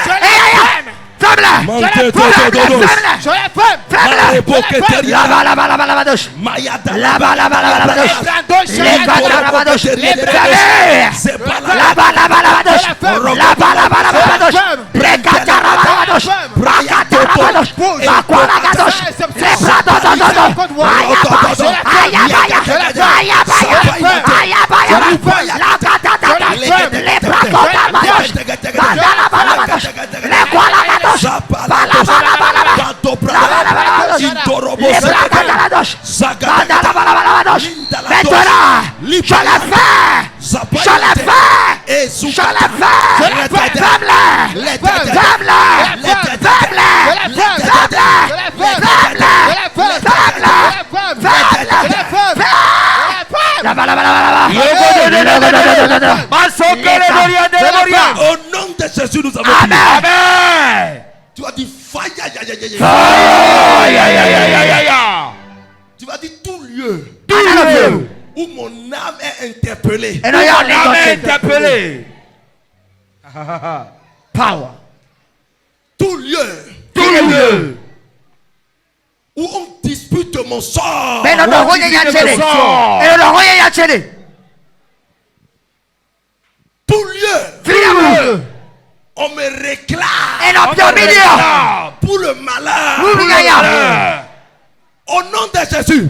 Au nom de Jésus, nous avons prié. Amen. Tu vas dire fire. Tu vas dire tout lieu où mon âme est interpellée. Power. Tout lieu où on dispute mon sort. Tout lieu on me réclame pour le malheur. Au nom de Jésus.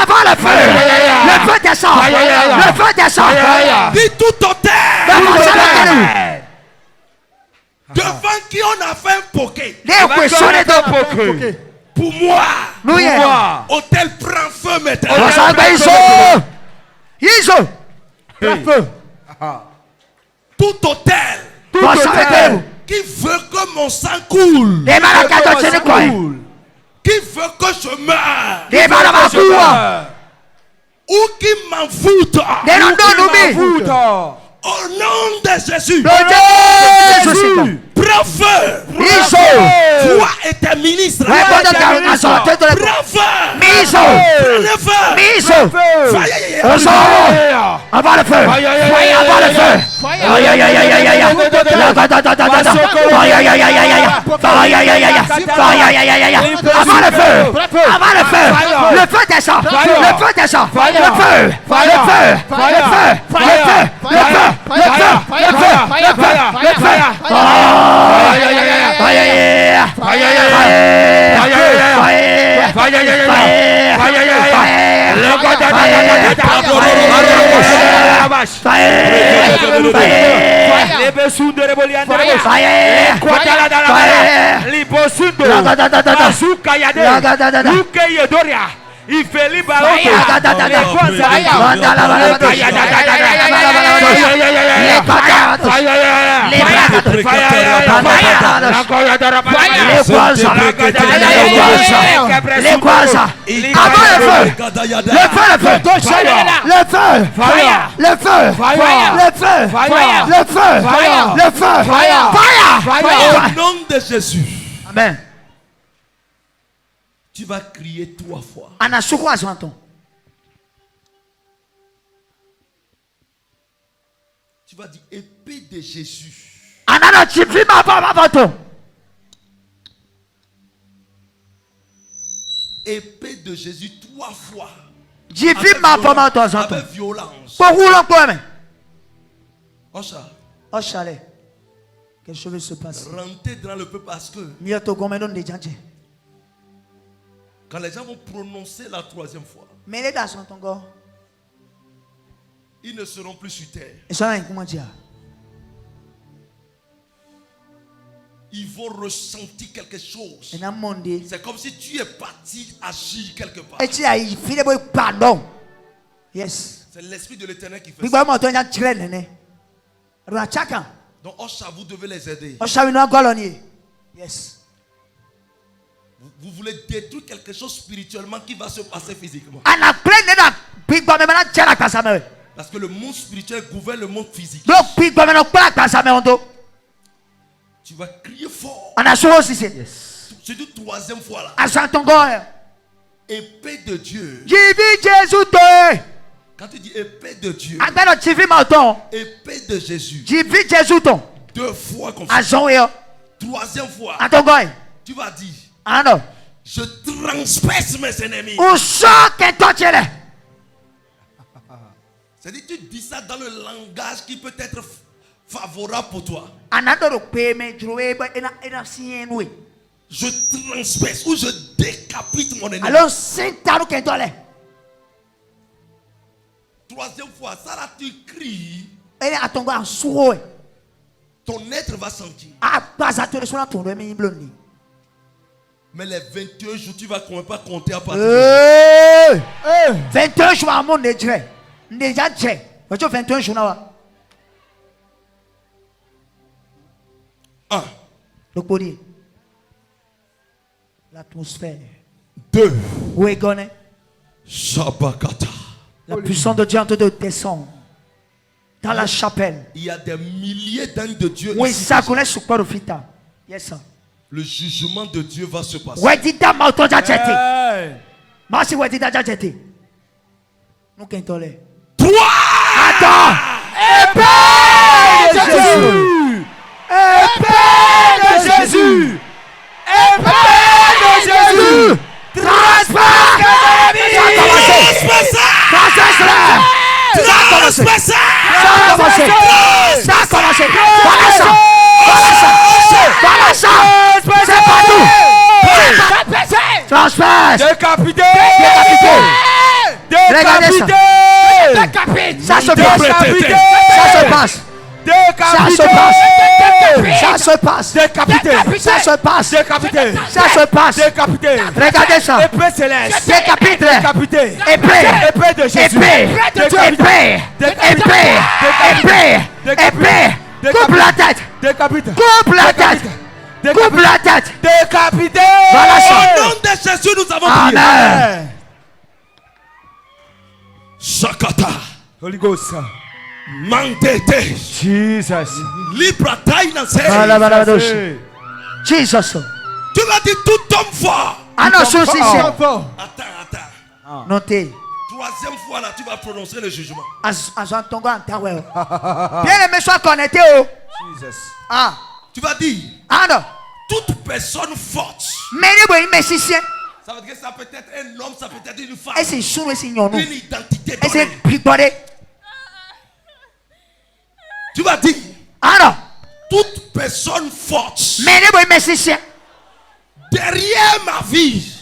Avant le feu descend. Le feu descend. Dis tout au terre. Devant qui on a fait un poké. Pour moi, hôtel prend feu maintenant. Tout hôtel qui veut que mon sang coule, qui veut que je meure, ou qui m'envoûte, au nom de Jésus, prends feu. Toi et tes ministres, prends feu. Avant le feu. Avant le feu. Avant le feu. Le feu descend. Le feu descend. Le feu. Le feu. Le feu. Le feu. Le feu. Le feu. Le feu. Le feu. Au nom de Jésus. Amen. Tu vas crier 3 fois. Tu vas dire épée de Jésus. Épée de Jésus 3 fois. Avec violence. Ocha. Quelque chose se passe. Rentrez dans le peuple parce que quand les gens vont prononcer la 3e fois, ils ne seront plus sur terre. Ils vont ressentir quelque chose. C'est comme si tu es parti agir quelque part. Yes. C'est l'esprit de l'Éternel qui fait ça. Donc, Ocha, vous devez les aider. Yes. Vous voulez détruire quelque chose spirituellement qui va se passer physiquement. Parce que le monde spirituel gouverne le monde physique. Tu vas crier fort. Yes. C'est une 3e fois là. Épée de Dieu. Quand tu dis épée de Dieu, épée de Jésus, 2 fois comme ça. 3e fois, tu vas dire, je transperce mes ennemis. C'est-à-dire, tu dis ça dans le langage qui peut être favorable pour toi. Je transperce ou je décapite mon ennemi. 3e fois, ça là tu cries. Ton être va sentir. Mais les 21 jours, tu vas pas compter à partir de 21 jours à mon déjà. Déjà, 21 jours là. 1. L'atmosphère. 2. Où est Goné? Shabakata. La puissance de Dieu en train de descendre dans la chapelle. Il y a des milliers d'années de Dieu. Oui, ça connaît ce corps de fita. Yes. Le jugement de Dieu va se passer. Ouais, dit ta mauton d'ajeti. Merci, ouais, dit ta d'ajeti. Nous qu'un tolé. 3. Attends. Épée de Jésus. Épée de Jésus. Épée de Jésus. Transperce tes ennemis. Ça a commencé. Voilà ça. C'est partout. Transperce. Décapité. Ça se passe. Regardez ça. Épée céleste. Épée de Jésus. Épée. Coupe la tête. Décapité. Voilà ça. Au nom de Jésus, nous avons prié. Amen. Shakata. Holy Ghost. Mantete. Jesus. Libratai Nansei. Jesus. Tu vas dire tout homme fort. Attention, Attends. Notez. Troisième fois là, tu vas prononcer le jugement. Bien aimé, sois connecté. Jesus. Tu vas dire. Toute personne forte. Ça veut dire que ça peut être un homme, ça peut être une femme. Une identité donnée. Tu vas dire. Toute personne forte. Derrière ma vie.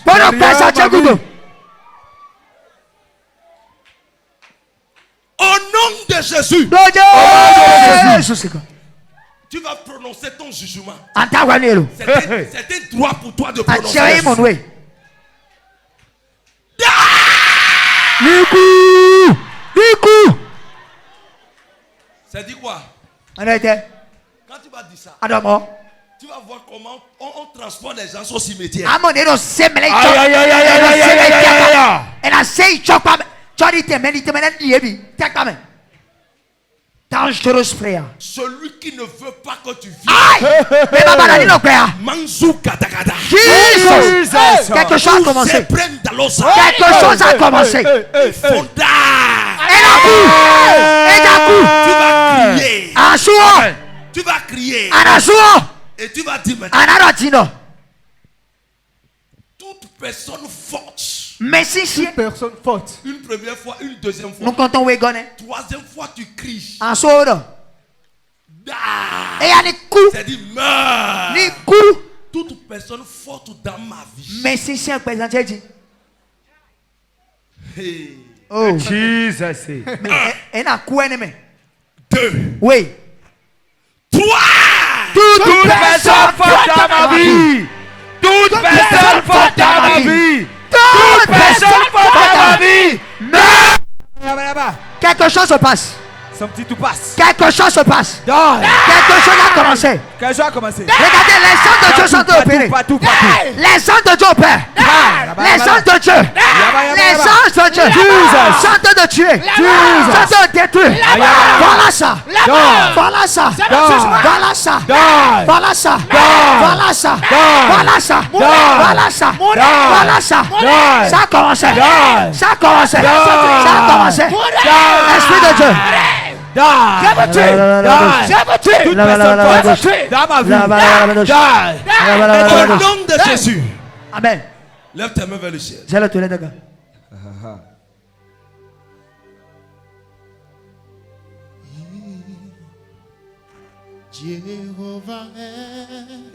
Au nom de Jésus. Tu vas prononcer ton jugement. C'est un droit pour toi de prononcer. Ça dit quoi? Quand tu vas dire ça, tu vas voir comment on transporte les gens au cimetière. Dangerous prayer. Celui qui ne veut pas que tu vives. Jesus. Quelque chose a commencé. Tu vas crier. Et tu vas dire maintenant. Toute personne forte. Une première fois, une deuxième fois. Troisième fois, tu cries. C'est dit meurs. Toute personne forte dans ma vie. Hey. Oh Jesus. 1, 2. Oui. 3. Toute personne forte dans ma vie. Toute personne forte dans ma vie. Toute personne forte dans ma vie. Quelque chose se passe. Quelque chose se passe. Quelque chose a commencé. Regardez, les sangs de Dieu sont opérés. Les sangs de Dieu opèrent. Les sangs de Dieu. Les sangs de Dieu sont de tuer. Sont de détruire. Voilà ça. Voilà ça. Voilà ça. Voilà ça. Voilà ça. Voilà ça. Voilà ça. Voilà ça. Ça a commencé. Ça a commencé. Ça a commencé. Esprit de Dieu. Toute personne dans ma vie. Au nom de Jésus. Amen. Lève tes mains vers le ciel.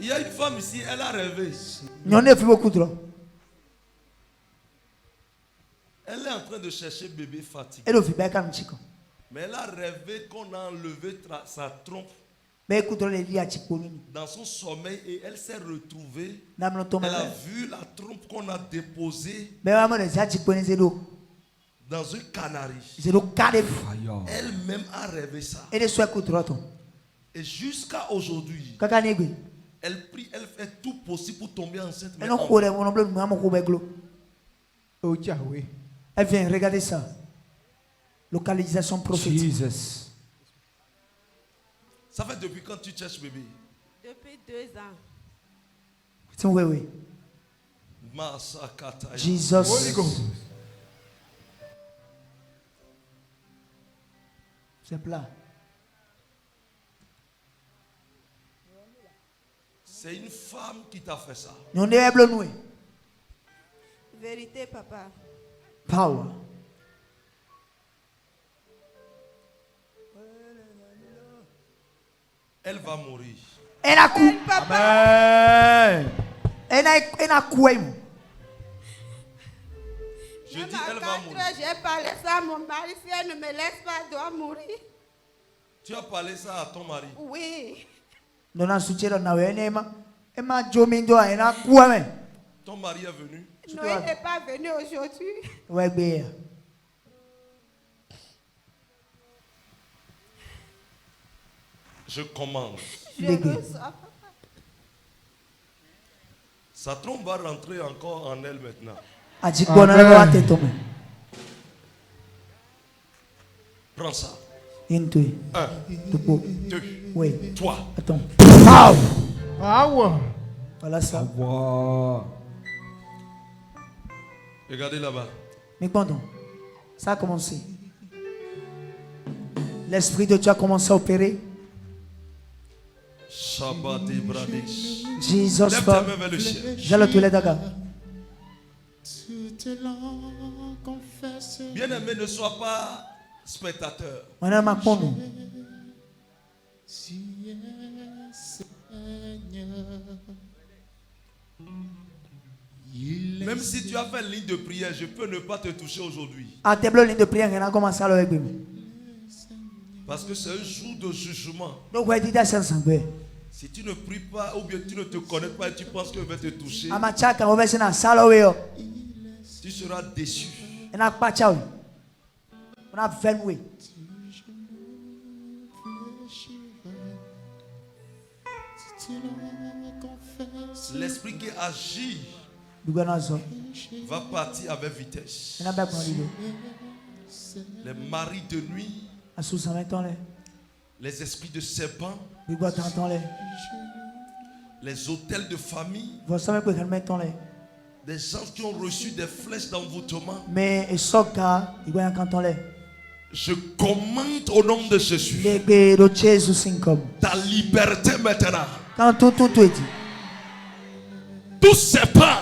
Il y a une femme ici, elle a rêvé. Elle est en train de chercher bébé fatigué. Mais elle a rêvé qu'on a enlevé sa trompe dans son sommeil et elle s'est retrouvée. Elle a vu la trompe qu'on a déposée dans un canari. Elle-même a rêvé ça. Et jusqu'à aujourd'hui, elle prie, elle fait tout possible pour tomber enceinte. Elle vient, regardez ça. Localisation prophétique. Jesus. Ça fait depuis quand tu cherches bébé? Depuis 2 ans. Oui. Jesus. C'est plat. C'est une femme qui t'a fait ça. Vérité, papa. Power. Elle va mourir. Elle a coup. Amen. Elle a coup. Je dis elle va mourir. J'ai parlé ça à mon mari. Si elle ne me laisse pas, elle doit mourir. Tu as parlé ça à ton mari? Oui. Ton mari est venu? Non, il n'est pas venu aujourd'hui. Ouais, bien. Je commande. Je reçois. Sa trompe va rentrer encore en elle maintenant. Prends ça. 1, 2, 3. Attends. Voilà ça. Regardez là-bas. Mais pardon, ça a commencé. L'Esprit de Dieu a commencé à opérer. Shabbat Ibradis. Jesus. Lève ta main vers le ciel. Bien-aimé, ne sois pas spectateur. Même si tu as fait une ligne de prière, je peux ne pas te toucher aujourd'hui. Parce que c'est un jour de jugement. Si tu ne pries pas ou bien tu ne te connais pas et tu penses que je vais te toucher, tu seras déçu. L'esprit qui agit va partir avec vitesse. Les maris de nuit, les esprits de serpents, les hôtels de famille, des gens qui ont reçu des flèches d'envoûtement. Je commande au nom de Jésus ta liberté maintenant. Tout serpent,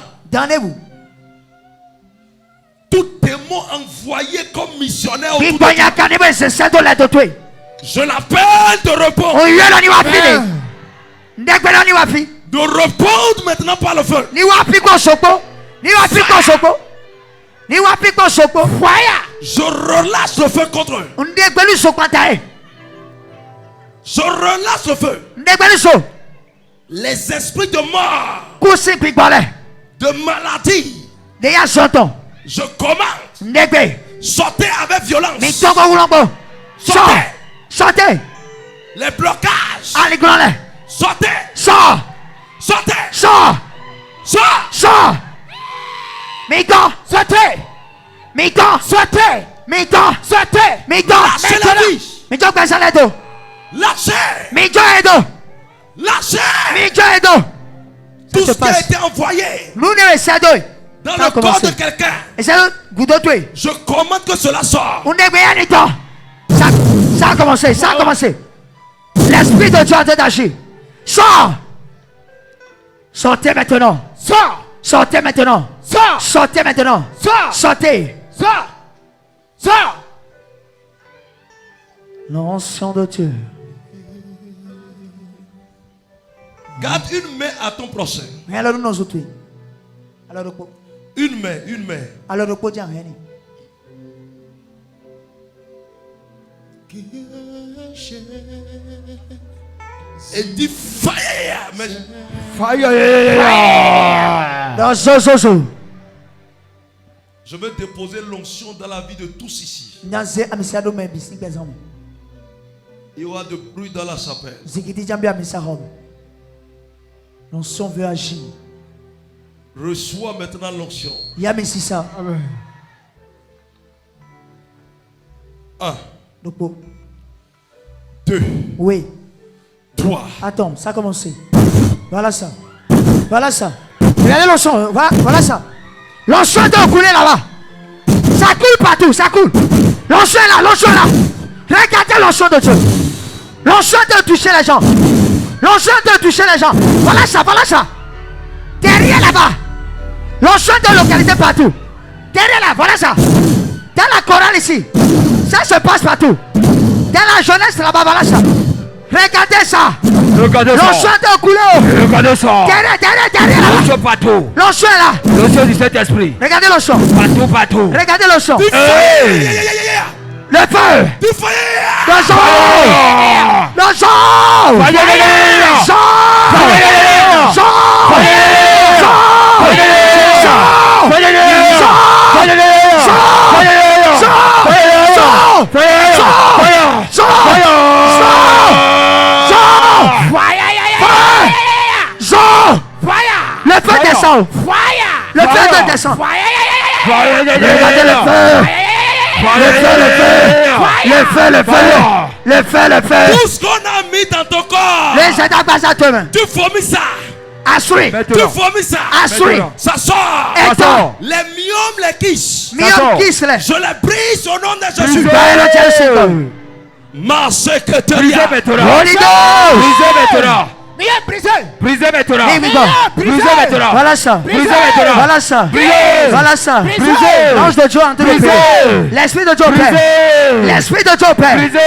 tout démon envoyé comme missionnaire, je l'appelle de répondre. De répondre maintenant par le feu. Je relâche le feu contre eux. Je relâche le feu. Les esprits de mort, de maladie, je commande, sortez avec violence. Sortez. Les blocages, sortez. Sortez. Sors. Lâchez. Tout ce qui a été envoyé dans le corps de quelqu'un, je commande que cela sorte. Ça a commencé. L'Esprit de Dieu a d'agir. Sortez maintenant. Sortez maintenant. Sortez. L'onction de Dieu. Garde une main à ton prochain. Une main. Et dit fire. Je vais déposer l'onction dans la vie de tous ici. Il y aura de bruit dans la chapelle. L'onction veut agir. Reçois maintenant l'onction. Amen. 1, 2, oui. 3. Attends, ça a commencé. Voilà ça. Regardez l'onction. Voilà ça. L'onction doit couler là-bas. Ça coule partout, ça coule. L'onction est là. Regardez l'onction de Dieu. L'onction doit toucher les gens. L'onction de toucher les gens. Voilà ça, voilà ça. Derrière là-bas. L'onction de localité partout. Derrière là, voilà ça. Dans la chorale ici. Ça se passe partout. Dans la jeunesse là-bas, voilà ça. Regardez ça. Regardez ça. L'onction de couleur. Regardez ça. Derrière là. L'onction partout. L'onction est là. L'onction du Saint-Esprit. Regardez l'onction. Partout, partout. Regardez l'onction. Hey. Le feu. Du feu. Le sang. Le sang. Le sang. Le feu descend. Le feu descend. Regardez le feu. Le feu. Tout ce qu'on a mis dans ton corps. Les états. Tu vomis ça. Assuré. Tu vomis ça. Assuré. Ça sort. Et toi. Les myomes, les quiches. Miam kiss les. Je les brise au nom de Jésus. Ma secrétaire. Holy Ghost. Brisez maintenant. Brisé. Brisez maintenant. Brisé maintenant. Voilà ça. Brisez maintenant. Voilà ça. Brisez. Voilà ça. Brisez. L'ange de Dieu en train de Brisez. opérer. L'esprit de Dieu opère. Brisez. L'esprit de Dieu opère. Brisez.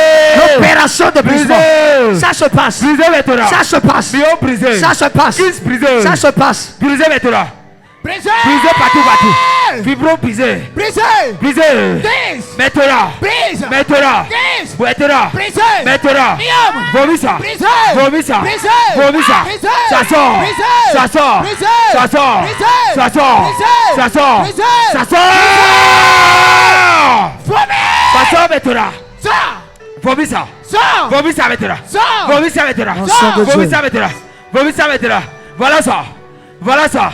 L'opération de brisement. Brisez. Ça se passe. Brisez maintenant. Ça se passe. Mion brisé. Ça se passe. Kiss brisé. Ça se passe. Brisez maintenant. Brisé. Brisez partout. Fibro brisé. Brisé. Brisé. Brise. Maintenant. Brise. Maintenant. Brise. Maintenant. Brisé. Maintenant. Miam. Vomis ça. Brisé. Vomis ça. Brisé. Vomis ça. Brisé. Ça sort. Brisé. Ça sort. Brisé. Ça sort. Brisé. Ça sort. Brisé. Ça sort. Brisé. Ça sort. Ça sort maintenant. Ça. Vomis ça. Ça. Vomis ça maintenant. Ça. Vomis ça maintenant. Ça. Vomis ça maintenant. Vomis ça maintenant. Voilà ça. Voilà ça.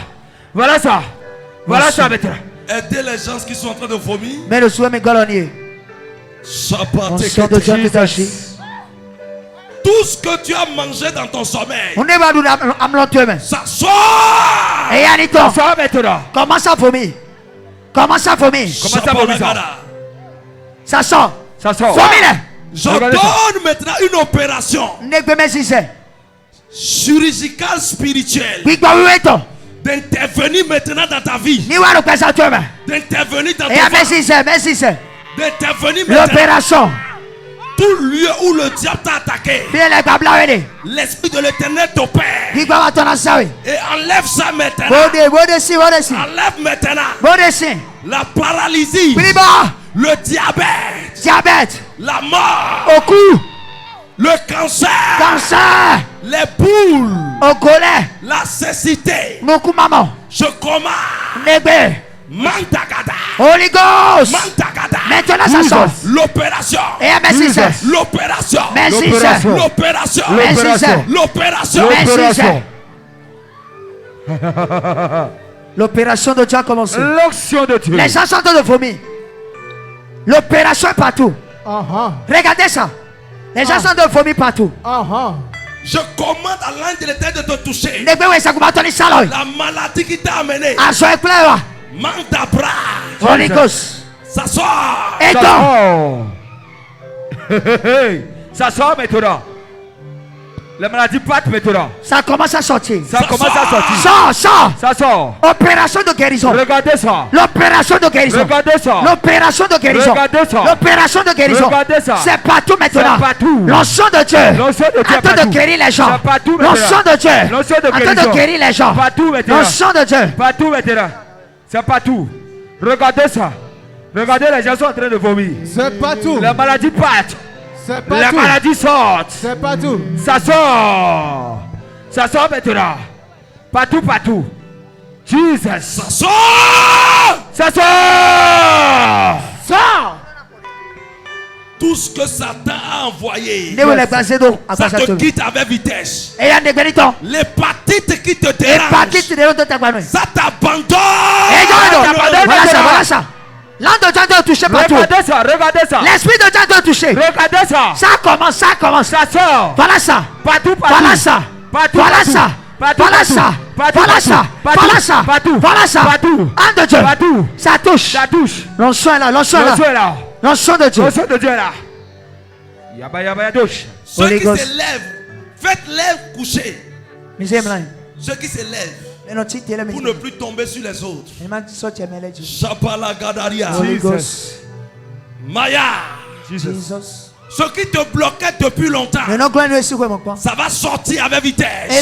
Voilà ça. Voilà ça maintenant. Aidez les gens qui sont en train de vomir. Mais le souhait me galonnier. De Dieu tout agi. Tout ce que tu as mangé dans ton sommeil. On est pas à Ça sort. Et Anito. Ça sort maintenant. Comment ça vomir? Comment ça vomir? Comment ça vomit ça? Ça sort. Ça sort. Vomir. J'ordonne maintenant une opération chirurgicale spirituelle d'intervenir maintenant dans ta vie. D'intervenir dans ta vie. D'intervenir maintenant. L'opération. Tout lieu où le diable t'a attaqué. L'esprit de l'éternel t'opère. Et enlève ça maintenant. Enlève maintenant. La paralysie. Le diabète. La mort. Au cou. Le cancer. Les boules. Au collet. La cécité. Maman. Je commande. Nébé. Mantakada. Holy Ghost. Mantakada. Maintenant ça sort. L'opération. Et merci ça. L'opération. Merci ça. L'opération. L'opération. L'opération. L'opération de Dieu a commencé. L'onction de Dieu. Les gens sont en train de vomir. L'opération est partout. Regardez ça. Les gens sont en train de vomir partout. Je commande à l'ange de l'éternel de te toucher. La maladie qui t'a amené. Mandabra. Holy Ghost. Ça sort. Et toi. Ça sort maintenant. La maladie part maintenant. Ça commence à sortir. Ça commence à sortir. Sort. Ça sort. Opération de guérison. Regardez ça. L'opération de guérison. Regardez ça. L'opération de guérison. Regardez ça. L'opération de guérison. Regardez ça. C'est partout maintenant. C'est partout. L'onction de Dieu. L'onction de Dieu. En train de guérir les gens. C'est partout maintenant. L'onction de Dieu. L'onction de en train de guérir les gens. Partout maintenant. L'onction de Dieu. Partout maintenant. C'est partout. Regardez ça. Regardez, les gens sont en train de vomir. C'est partout. La maladie part. C'est partout. La maladie sort. C'est partout. Ça sort. Ça sort maintenant. Partout. Jesus. Ça sort. Ça sort. Sort. Tout ce que Satan a envoyé, ça te quitte avec vitesse. L'hépatite qui te dérange, ça t'abandonne. Voilà ça. L'âme de Dieu doit toucher partout. Regardez ça. L'esprit de Dieu doit toucher. Regardez ça. Ça commence. Ça sort. Voilà ça. Partout. Voilà ça. Voilà ça. Voilà ça. Voilà ça. Voilà ça. Voilà ça. Âme de Dieu. Partout. Ça touche. L'onction est là. L'onction est là. L'onction de Dieu. L'onction de Dieu est là. Yaba douche. Ceux qui se lèvent Faites-les coucher. Ceux qui se lèvent pour ne plus tomber sur les autres. Chapala Gadaria. Maya. Jesus. Ce qui te bloquait depuis longtemps, ça va sortir avec vitesse. Il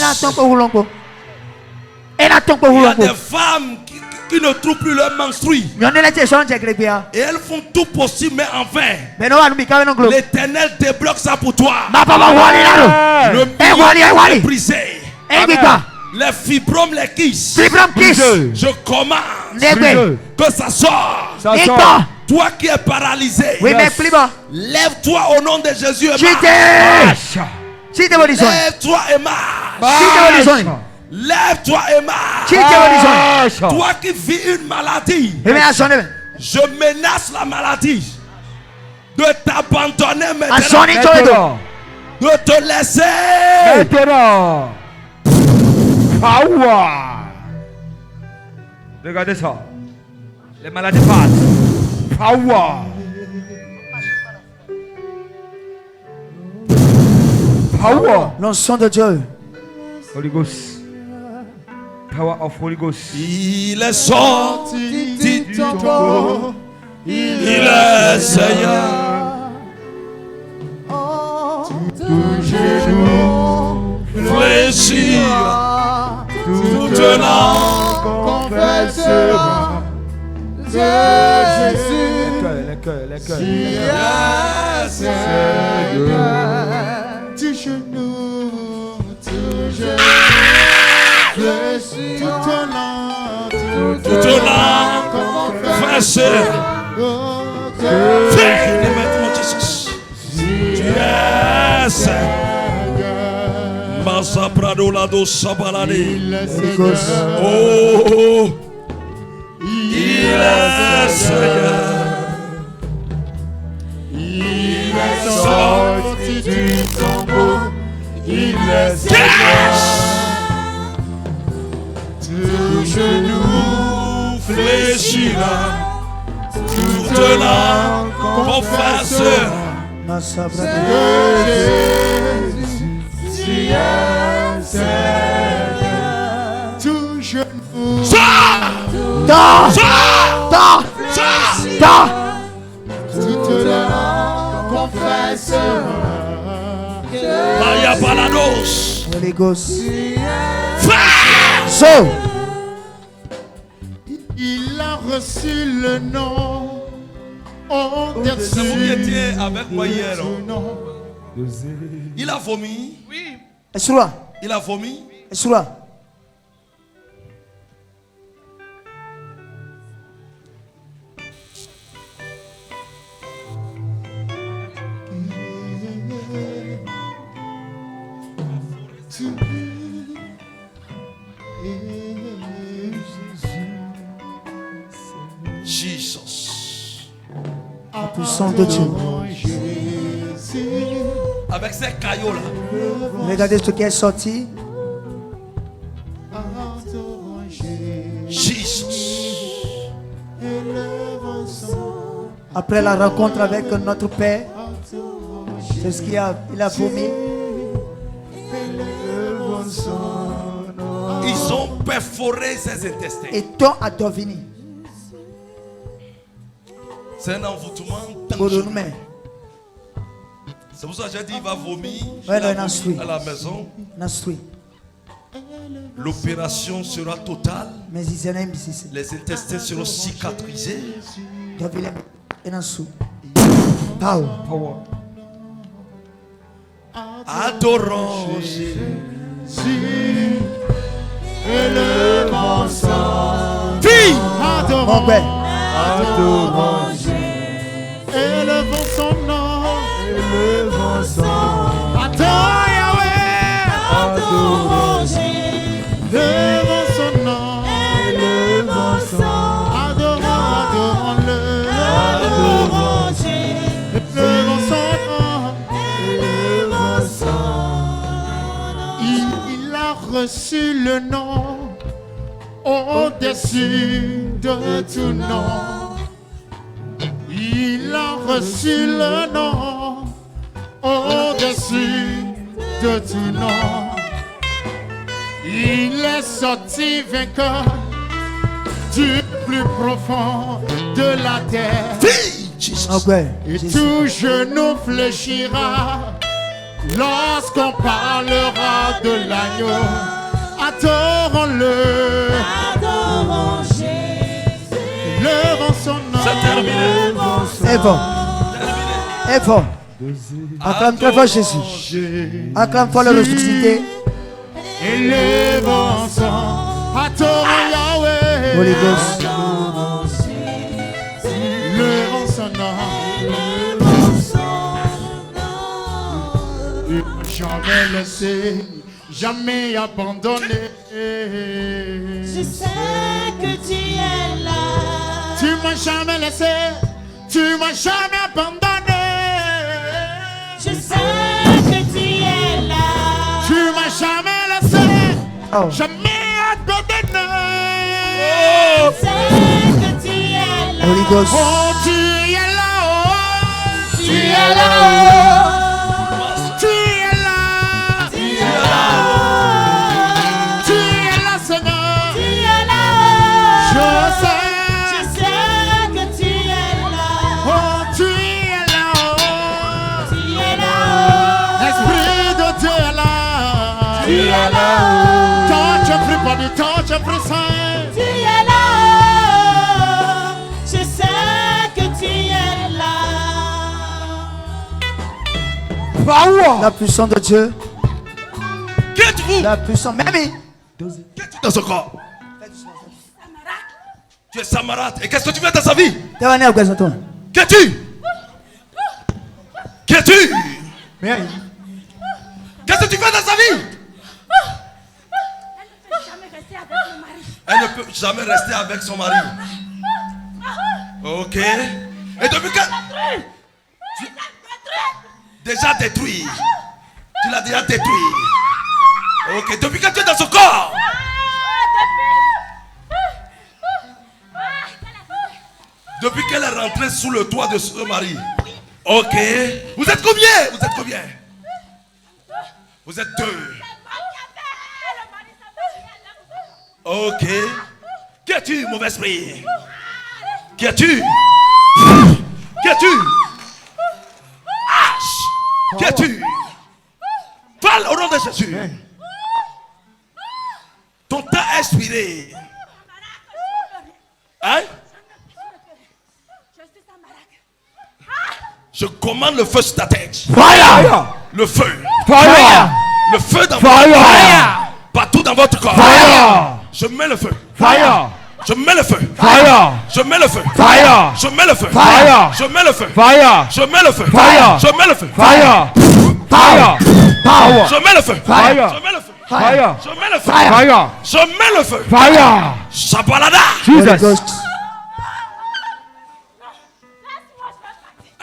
y a des femmes qui ne trouvent plus leur menstrues. Et elles font tout possible, mais en vain. L'Éternel débloque ça pour toi. Le milieu est brisé. Les fibromes, les kystes. Je commande que ça sort. Toi qui es paralysé, lève-toi au nom de Jésus et marche. Lève-toi et marche. Lève-toi et marche. Toi qui vis une maladie, je menace la maladie de t'abandonner maintenant, de te laisser. Regardez ça. Les maladies partent. Power. Power. L'onction de Dieu. Holy Ghost. Power of Holy Ghost. Il est sorti du tombeau. Il est Seigneur. Tout genou fléchira. Toute langue confessera de Jésus. Les cœurs. Qui est Seigneur. Du genou, toute langue confessera. Fais maintenant Jésus. Tu es Seigneur. Masa Prado Lado Sabalani. Oh, il est Seigneur. Il est sorti du tombeau. Il est Seigneur. Tout genou fléchira. Toute langue confessera. Tu es Seigneur. Tout genou. Toute langue confessera. Maya Balados. Holy Ghost. Il a reçu le nom. C'est vous qui étiez avec moi hier. Il a vomi. Oui. Il a vomi. Jesus. La puissance de Dieu. Avec ces caillots là. Regardez ce qui est sorti. Jesus. Après la rencontre avec notre Père, c'est ce qu'il a vomi. Ils ont perforé ses intestins. Et ton a devenu. C'est un envoûtement dangereux. C'est pour ça que j'ai dit il va vomir. À la maison. L'opération sera totale. Les intestins seront cicatrisés. Power. Adorons Jésus et le vent s'en. Fille. Adorons Jésus et le vent son nom. Adorons Yahweh. Adorons Jésus. Le vent son nom. Adorons-le. Adorons Jésus. Le vent son nom. Il a reçu le nom au-dessus de tout nom. Il a reçu le nom au-dessus de tout nom. Il est sorti vainqueur du plus profond de la terre. Et tout genou fléchira lorsqu'on parlera de l'agneau. Adorons-le. Adorons Jésus. Levons son nom. C'est terminé. C'est bon. C'est bon. Acclame très fort Jésus. Acclame fort le ressuscité. Élevons son. Adorons Yahweh. Holy Ghost. Levons son nom. Jamais laissé, jamais abandonné. Je sais que tu es là. Tu m'as jamais laissé, tu m'as jamais abandonné. Je sais que tu es là. Tu m'as jamais laissé, jamais abandonné. Je sais que tu es là. Holy Ghost. Oh, tu es là, oh, Tu es là. tu es là, Tu es là. tu es là, Seigneur. Tu es là. Je sais. Je sais que tu es là. Oh, tu es là, oh. Tu es là. Esprit de Dieu est là. Tu es là. Touch everybody, touch every sign. Tu es là. Je sais que tu es là. La puissance de Dieu. Qui êtes-vous? La puissance. Mamie. Qu'es-tu dans ce corps? Tu es Samarate. Et qu'est-ce que tu fais dans sa vie? T'es venu à présenter. Qu'es-tu? Qu'es-tu? Qu'est-ce que tu fais dans sa vie? Elle ne peut jamais rester avec son mari. Ok. Et depuis quand? Déjà détruit. Tu l'as déjà détruit. Ok. Depuis quand tu es dans ce corps? Depuis qu'elle est rentrée sous le toit de ce mari. Ok. Vous êtes combien? Vous êtes combien? Vous êtes deux. Ok. Qui es-tu, mauvais esprit? Qui es-tu? Qui es-tu? Qui es-tu? Parle au nom de Jésus. Ton temps est expiré. Hein? Je commande le feu sur ta tête. Fire! Le feu. Fire! Le feu dans Fire! votre corps. Partout dans votre corps. Fire! Je mets le feu. Fire! Je mets le feu. Fire! Je mets le feu. Fire! Je mets le feu. Fire! Je mets le feu. Fire! Je mets le feu. Fire! Je mets le feu. Fire! Fire! Power! Je mets le feu. Fire! Je mets le feu. Fire! Je mets le feu. Fire! Je mets le feu. Fire! Shabalada. Holy Jesus! Ghost.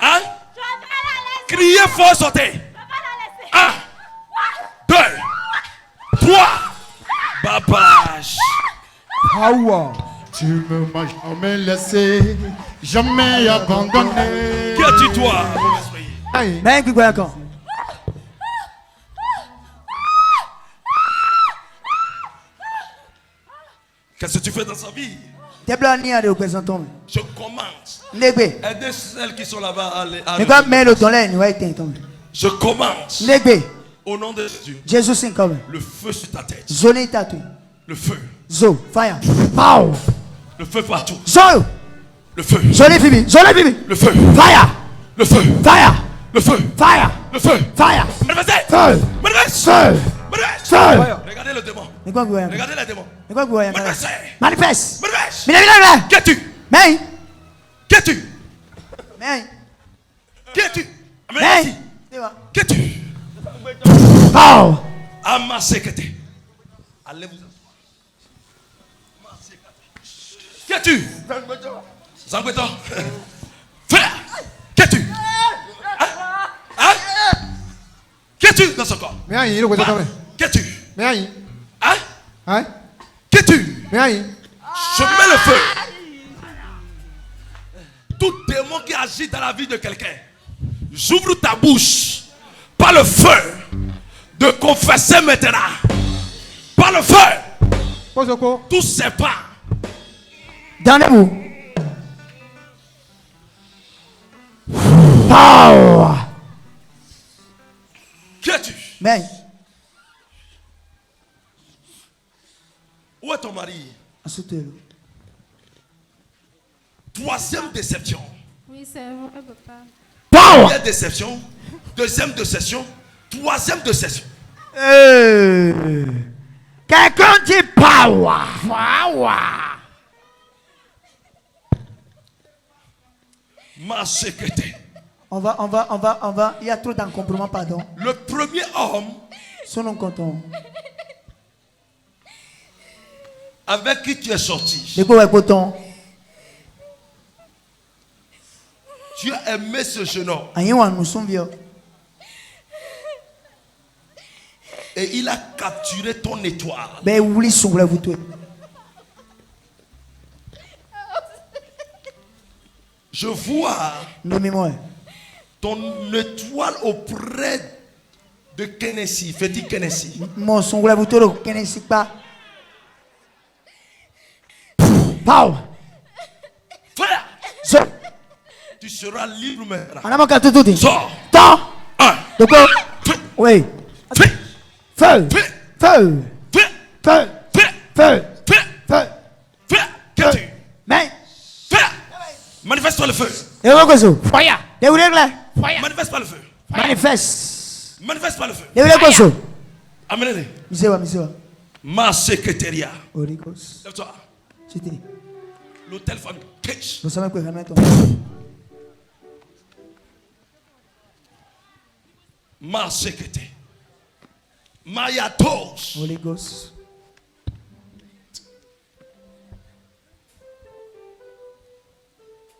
Hein? Criez fort, sortez. 1, 2, 3. Babage. Power! Tu ne m'as jamais laissé, jamais abandonné. Qui es-tu, toi, mauvais esprit? Mais qui croit encore? Qu'est-ce que tu fais dans sa vie? T'es blanc à représenter. Je commande. Négbé. Aidez celles qui sont là-bas à Mais quand même le ton là, nous va Je commande. Négbé. Au nom de Jésus. Jésus c'est comme. Le feu sur ta tête. Zone tatou. Le feu. Zo. Fire. Pow. Le feu partout. Zo. Le feu. Zone Bibi. Zone Bibi. Le feu. Fire. Le feu. Fire. Le feu. Fire. Le feu. Fire. Manifestez. Feu. Manifestez. Feu. Manifestez. Feu. Regardez le démon. Mais quoi vous Regardez les démons. Mais quoi vous Manifestez. Manifeste. Manifestez. Mais là. Qui es-tu? Mais. Qui es-tu? Mais. Qui es-tu? Mais. Qui es-tu? Pow. Amasekete. Allez-vous. Qui es-tu? Zangbeto. Frère. Qui es-tu? Hein? Qui es-tu dans ce corps? Qui es-tu? Hein? Qui es-tu? Je mets le feu. Tout démon qui agit dans la vie de quelqu'un, j'ouvre ta bouche par le feu de confesser maintenant par le feu tous ces pas. Donnez-vous. Power. Qui es-tu? Mais. Où est ton mari? Assoutez-le. Troisième déception. Oui, c'est vrai, papa. Power. Première déception. Deuxième déception. Troisième déception. Quelqu'un dit power. Power. Ma secrétaire. On va. Il y a trop d'encombrement, pardon. Le premier homme. Son nom comptant. Avec qui tu es sorti. De quoi est coton? Tu as aimé ce jeune homme. Et il a capturé ton étoile. Ben oui, vous tout. Je vois ton étoile auprès de Kennedy. Fais-tu Kennedy? Mon son vous tout Kennedy pas. Pow. Frère. Tu seras libre maintenant. On a manqué tout dit. Sors. Temps. De quoi? Oui. Feu. Feu. Feu. Feu. Feu. Feu. Qu'es-tu? Mais. Feu. Manifeste-toi le feu. Et où est-ce que Foya. Et où est-ce que Manifeste-toi le feu. Manifeste. Manifeste-toi le feu. Et où est-ce que Amenez-les. Monsieur. Ma secrétariat. Oricos. Lève-toi. C'était. L'hôtel famille. Cache. Nous sommes quoi maintenant? Ma secrétaire. Mayatos. Holy Ghost.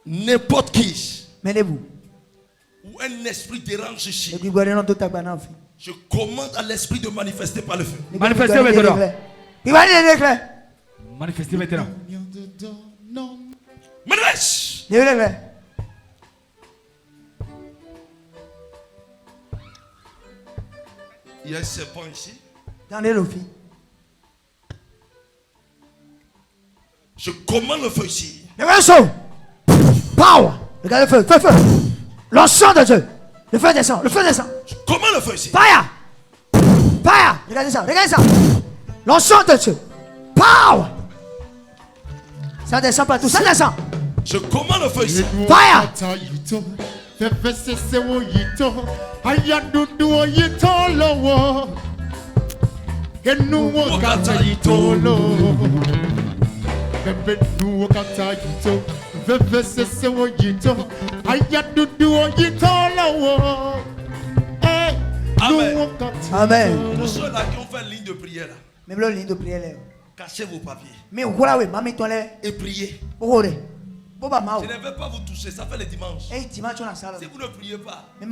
N'importe qui. Mêlez-vous. Ou un esprit dérange ici. Je commande à l'esprit de manifester par le feu. Manifestez maintenant. Manifestez maintenant. Manifeste. Il y a un serpent ici. Dans les lofis. Je commande le feu ici. Power. Regardez le feu. L'encens de Dieu. Le feu descend. Je commande le feu ici. Fire. Regardez ça. L'encens de Dieu. Power. Ça descend partout. Ça descend. Je commande le feu ici. Fire. Amen. Pour ceux-là qui ont fait une ligne de prière là. Même la ligne de prière là. Cachez vos papiers. Mais voilà oui, mamie toi là. Et priez. Je ne vais pas vous toucher, ça fait le dimanche. Si vous ne priez pas, et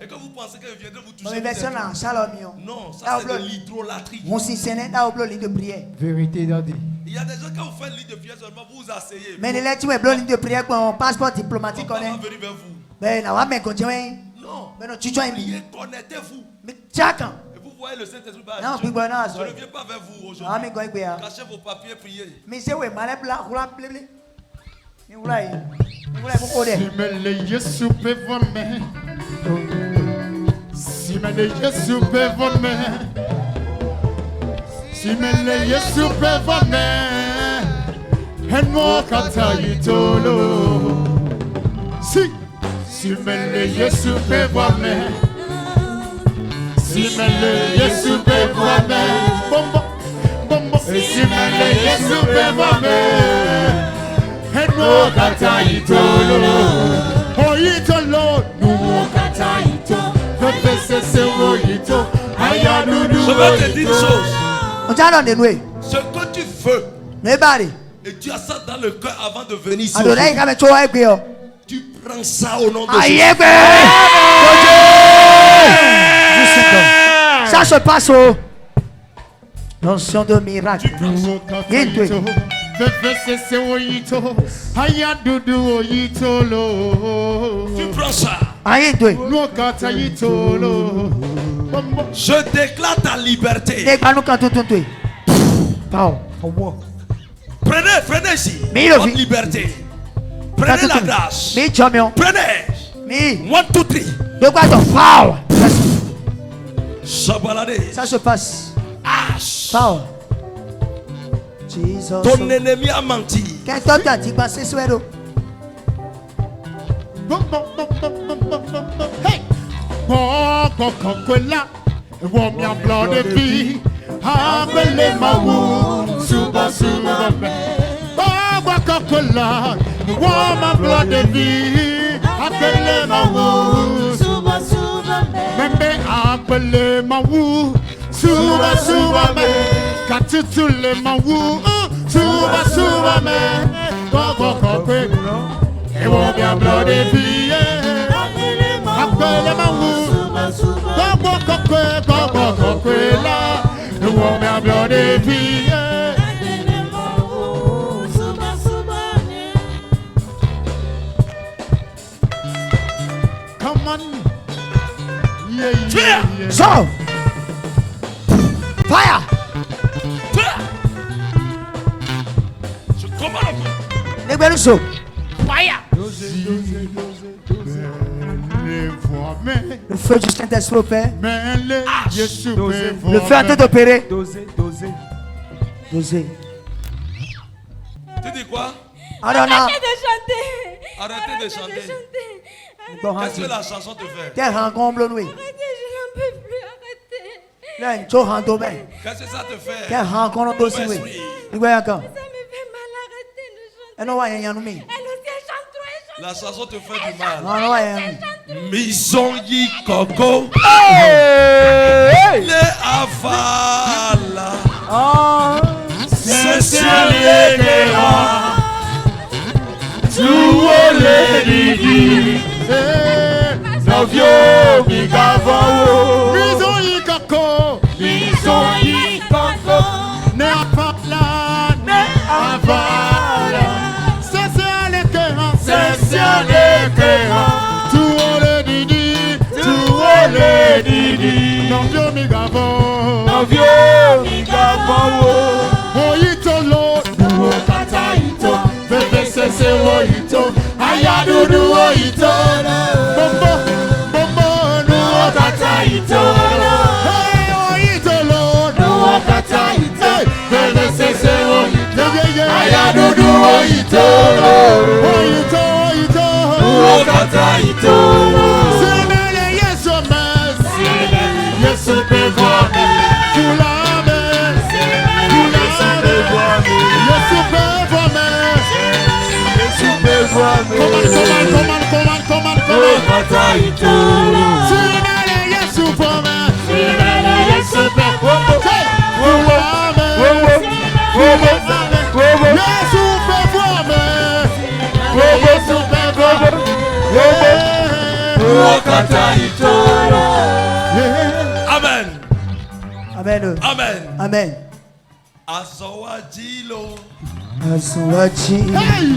que vous pensez que je viendrai vous toucher, non, ça c'est de l'hydrolatrie. Vérité d'Adi. Il y a des gens qui ont fait une ligne de prière seulement, vous vous asseyez. Mais les lettres, une ligne de prière pour un passeport diplomatique. On va venir vers vous. Mais non, priez, connectez-vous. Mais et vous voyez le Saint-Esprit. Je ne viens pas vers vous aujourd'hui. Cachez vos papiers, priez. Mais c'est ouais, malade là, Je vais te dire une chose. Ce que tu veux, et tu as ça dans le cœur avant de venir ici. Tu prends ça au nom de Jésus. Ça se passe au notion de miracle. Tu prends ça. Je déclare ta liberté. Prenez ici votre liberté. Prenez la grâce. Prenez. 1, 2, 3. Ça se passe. Power. Ton ennemi a menti. Hey! Blood de vie, appelez-moi Suba Suba me. Coca-Cola, my blood de vie, appelez-moi Suba Suba me. Appelez-moi Suba Suba me. Katitulema Suba Suba me. Coca-Cola, my blood de vie, appelez-moi Come on. Yeah. So, fire. Je commande. Fire. Le feu du Saint-Esprit, Père. Le feu en train d'opérer. Doser. Doser. Tu dis quoi? Arrêtez de chanter. Arrêtez de chanter. Qu'est-ce que la chanson te fait? Quel rencontre, oui. Arrêtez, je n'en peux plus. Arrêtez. Qu'est-ce que ça te fait? Quel rencontre aussi, oui. Ça me fait mal. Arrêtez de chanter. Elle aussi chante trop. La chanson te fait du mal. Maison yi koko. Le avala. C'est sur les guerres. Tout les didi. Novio mi gavao. Maison yi koko. Ne avala. C'est sur les guerres. Tout les didi. Novio mi gavao. Oyitolo. Nuo kata ito. Bebe sese oyito. Ayadudu oyito. Bombo. Nuo kata ito. Hey oyitolo. Nuo kata ito. Bebe sese oyito. Ayadudu oyito. Oyito. Nuo kata ito. Sinele yeso mes. Yesu pevome. Fulame. Come on. Amen. Azawajilo. Hey!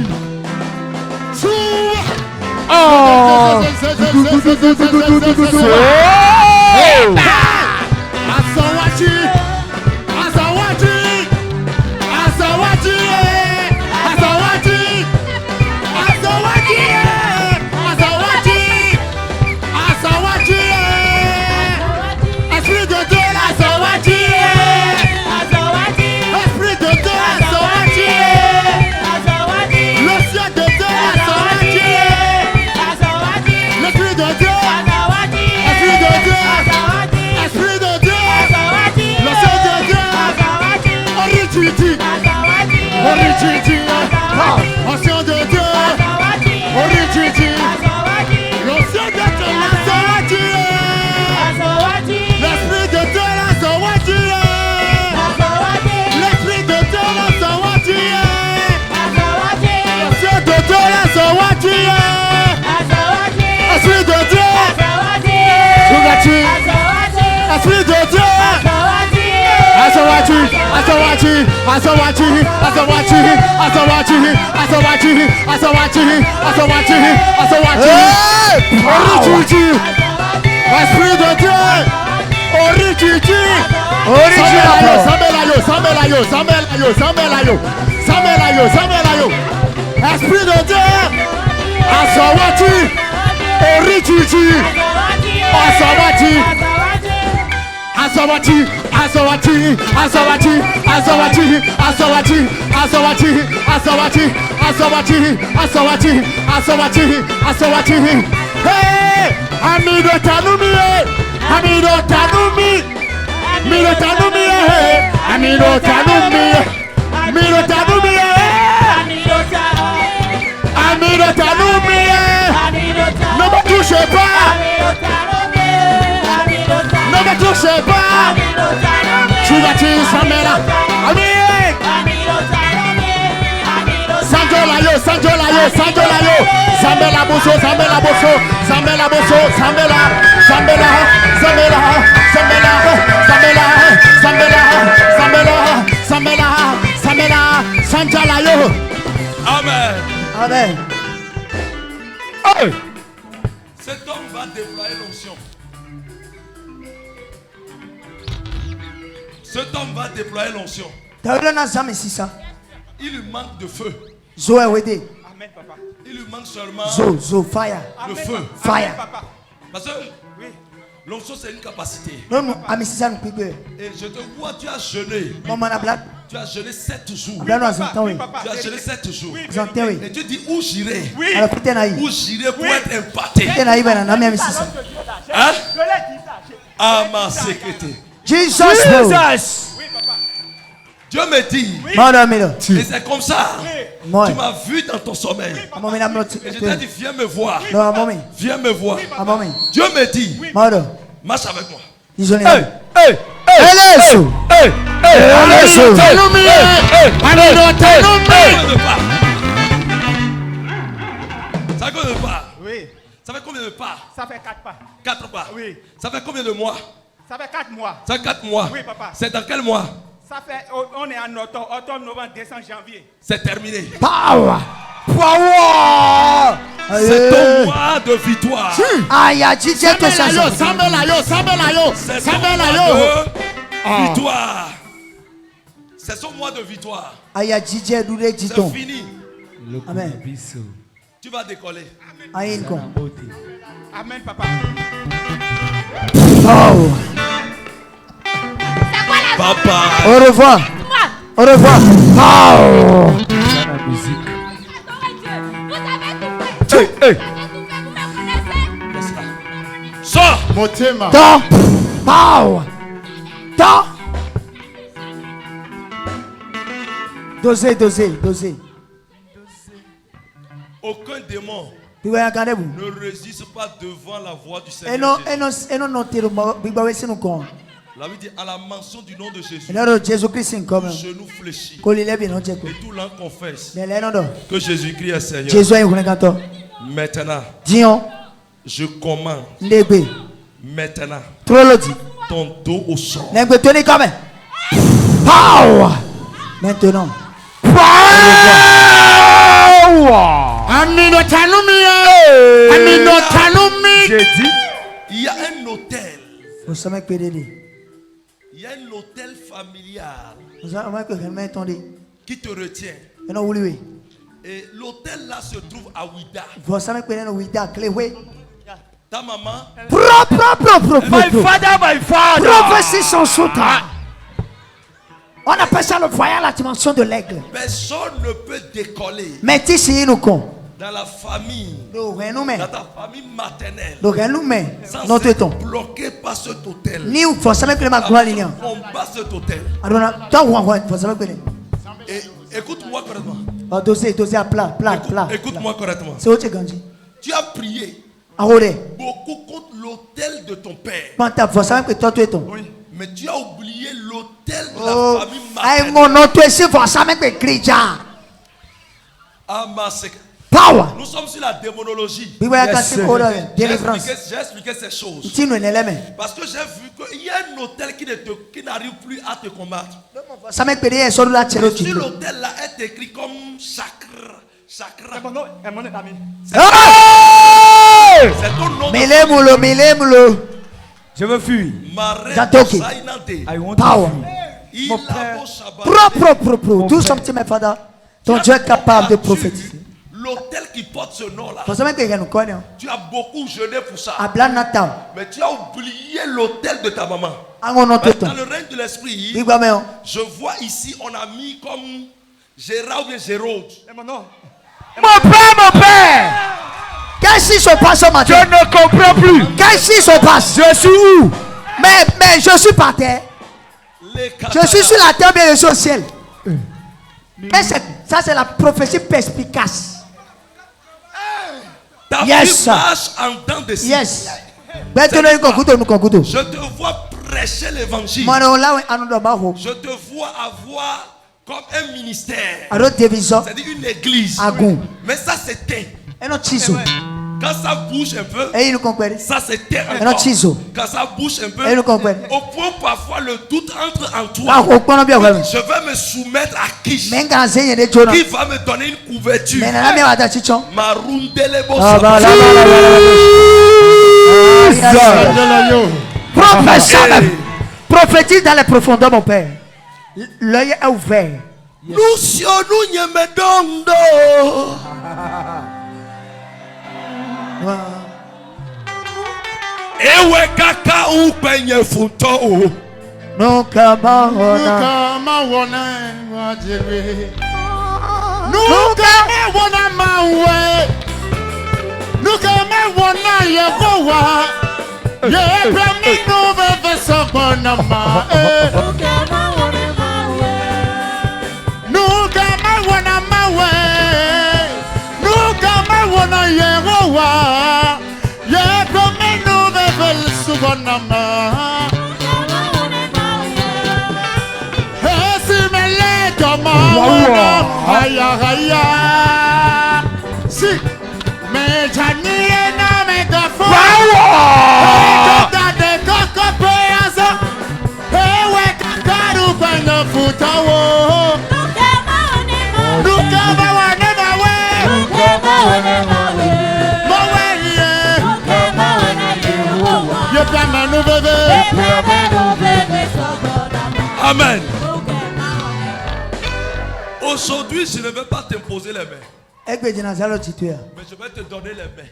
Esprit de Dieu, Esprit de Dieu. Asawati. Orichichi. Asawati. Asawati. Asawati. Asawati. Asawati. Asawati. Asawati. Asawati. Asawati. Asawati. Asawati. Asawati. Hey! Amido Tanumi. Amido Tanumi. Amido Tanumi. Amido Tanumi. Amido Tanumi. Amido Tanumi. Ne me touchez pas. Ne me touchez pas. Tu vas tuer Samela. Amin. Sanjolayo, Sanjolayo, Sanjolayo. Samela Bosso, Samela Bosso, Samela Bosso, Samela, Samela, Samela, Samela, Samela, Samela, Samela, Samela, Samela, Sanjolayo. Amen. Amen. Hey. Cet homme va déployer l'onction. Cet homme va déployer l'onction. Il lui manque de feu. Amen, papa. Il lui manque seulement fire. Le feu. Fire. Parce que l'onction c'est une capacité. Et je te vois, tu as jeûné. Tu as jeûné 7 jours. Tu as jeûné 7 jours. Et tu dis où j'irai. Où j'irai pour être impacté. Hein? Ah ma sécurité. Jesus. Dieu me dit, et c'est comme ça, tu m'as vu dans ton sommeil. Et je t'ai dit, viens me voir. Viens me voir. Dieu me dit, marche avec moi. Ça fait combien de pas? Oui. Ça fait combien de pas? Ça fait 4 pas. 4 pas. Oui. Ça fait combien de mois? Ça fait 4 mois. Ça fait 4 mois. Oui, papa. C'est dans quel mois? Ça fait, on est en automne, novembre, décembre, janvier. C'est terminé. Power. C'est ton mois de victoire. C'est victoire. C'est son mois de victoire. C'est fini. Amen. Tu vas décoller. Amen, papa. Papa. Au revoir. Au revoir. La musique. Vous avez tout fait. Sors. Motema. Dosez. Aucun démon ne résiste pas devant la voix du Seigneur. La Bible dit à la mention du nom de Jésus, le genou fléchit et tout l'un confesse que Jésus-Christ est Seigneur. Maintenant, je commande maintenant ton dos au sol. Maintenant. J'ai dit, il y a un hôtel. Il y a un hôtel familial qui te retient. Et l'hôtel là se trouve à Ouida. Ta maman. My father. Prophétie sans soutien. On appelle ça le voyage à la dimension de l'aigle. Personne ne peut décoller. Mais ici nous con. Dans la famille, dans ta famille maternelle, sans être bloqué par cet hôtel. On bat cet hôtel. Et écoute-moi correctement. Écoute-moi correctement. Tu as prié beaucoup contre l'hôtel de ton père. Mais tu as oublié l'hôtel de la famille maternelle. Power. Nous sommes sur la démonologie. J'ai expliqué ces choses. Parce que j'ai vu qu'il y a un hôtel qui n'arrive plus à te combattre. Sur l'hôtel là est écrit comme chakra. C'est ton nom. Je veux fuir. Jatoki. I want Power. to fuir. Mon père. Pro. Do something, my father. Ton Dieu est capable de prophétiser. L'hôtel qui porte ce nom-là, tu as beaucoup jeûné pour ça. Mais tu as oublié l'hôtel de ta maman. Dans le règne de l'esprit, je vois ici, on a mis comme Gérard ou bien Gérald. Mon père. Qu'est-ce qui se passe au matin? Je ne comprends plus. Qu'est-ce qui se passe? Je suis où? Mais je suis par terre. Je suis sur la terre, mais je suis au ciel. Et ça, c'est la prophétie perspicace. Ta vie marche en temps de yes. Je te vois prêcher l'évangile. Je te vois avoir comme un ministère. C'est-à-dire une église. Mais ça s'éteint. Quand ça bouge un peu, ça s'éteint encore. Quand ça bouge un peu, au point parfois le doute entre en toi. Je vais me soumettre à qui va me donner une couverture. Prophétise dans les profondeurs, mon père. L'œil est ouvert. Ewe kaka upenye futo o. Nuka mawana wajere. Nuka mawana mawe. Nuka mawana yehowa. Ye brami no veve sabana ma. Nuka mawana mawe. Nuka mawana yehowa. Ye brami no veve sabana ma. Haya haya si me janie na me gafo de koko peaza ewe kakaru kwanya futawo nuka mawane mawe ye pama nou bebe Amen. Aujourd'hui, je ne vais pas t'imposer les mains. Mais je vais te donner les mains.